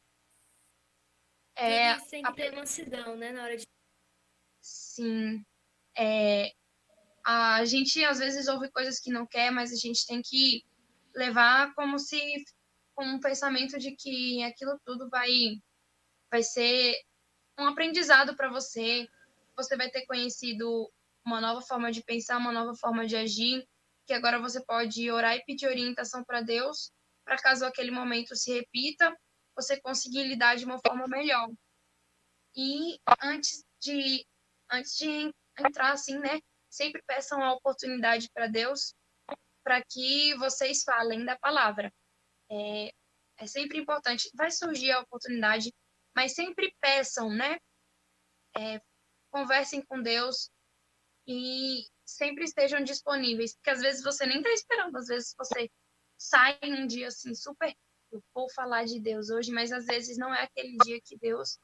Tudo isso tem que ter mansidão, né, na hora de... Sim. A gente às vezes ouve coisas que não quer, mas a gente tem que levar com um pensamento de que aquilo tudo vai vai ser um aprendizado para você. Você vai ter conhecido uma nova forma de pensar, uma nova forma de agir, que agora você pode orar e pedir orientação para Deus, para caso aquele momento se repita, você conseguir lidar de uma forma melhor. E antes de entrar assim, né, sempre peçam a oportunidade para Deus, para que vocês falem da palavra. É sempre importante. Vai surgir a oportunidade, mas sempre peçam, né? Conversem com Deus e sempre estejam disponíveis, porque às vezes você nem está esperando, às vezes você sai num dia assim super, eu vou falar de Deus hoje, mas às vezes não é aquele dia que Deus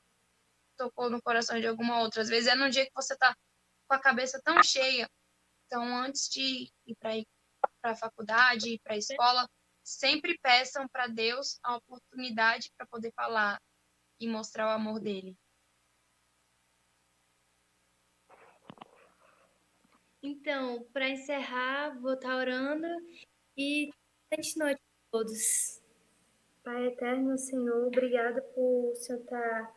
tocou no coração de alguma outra, às vezes é num dia que você está com a cabeça tão cheia. Então, antes de ir para a faculdade, ir para a escola, sempre peçam para Deus a oportunidade para poder falar e mostrar o amor dele. Então, para encerrar, vou estar orando e excelente noite a todos. Pai eterno, Senhor, obrigada por o Senhor estar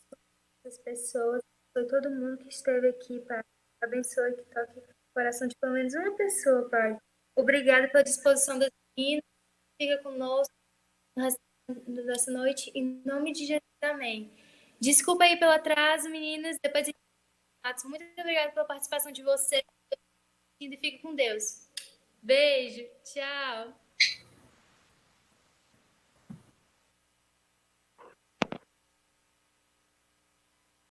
com as pessoas, por todo mundo que esteve aqui, Pai. Abençoe que toque o coração de pelo menos uma pessoa, Pai. Obrigada pela disposição das meninas. Fica conosco nessa noite, em nome de Jesus, amém. Desculpa aí pelo atraso, meninas. Depois a gente... Muito obrigada pela participação de vocês. E fique com Deus. Beijo. Tchau.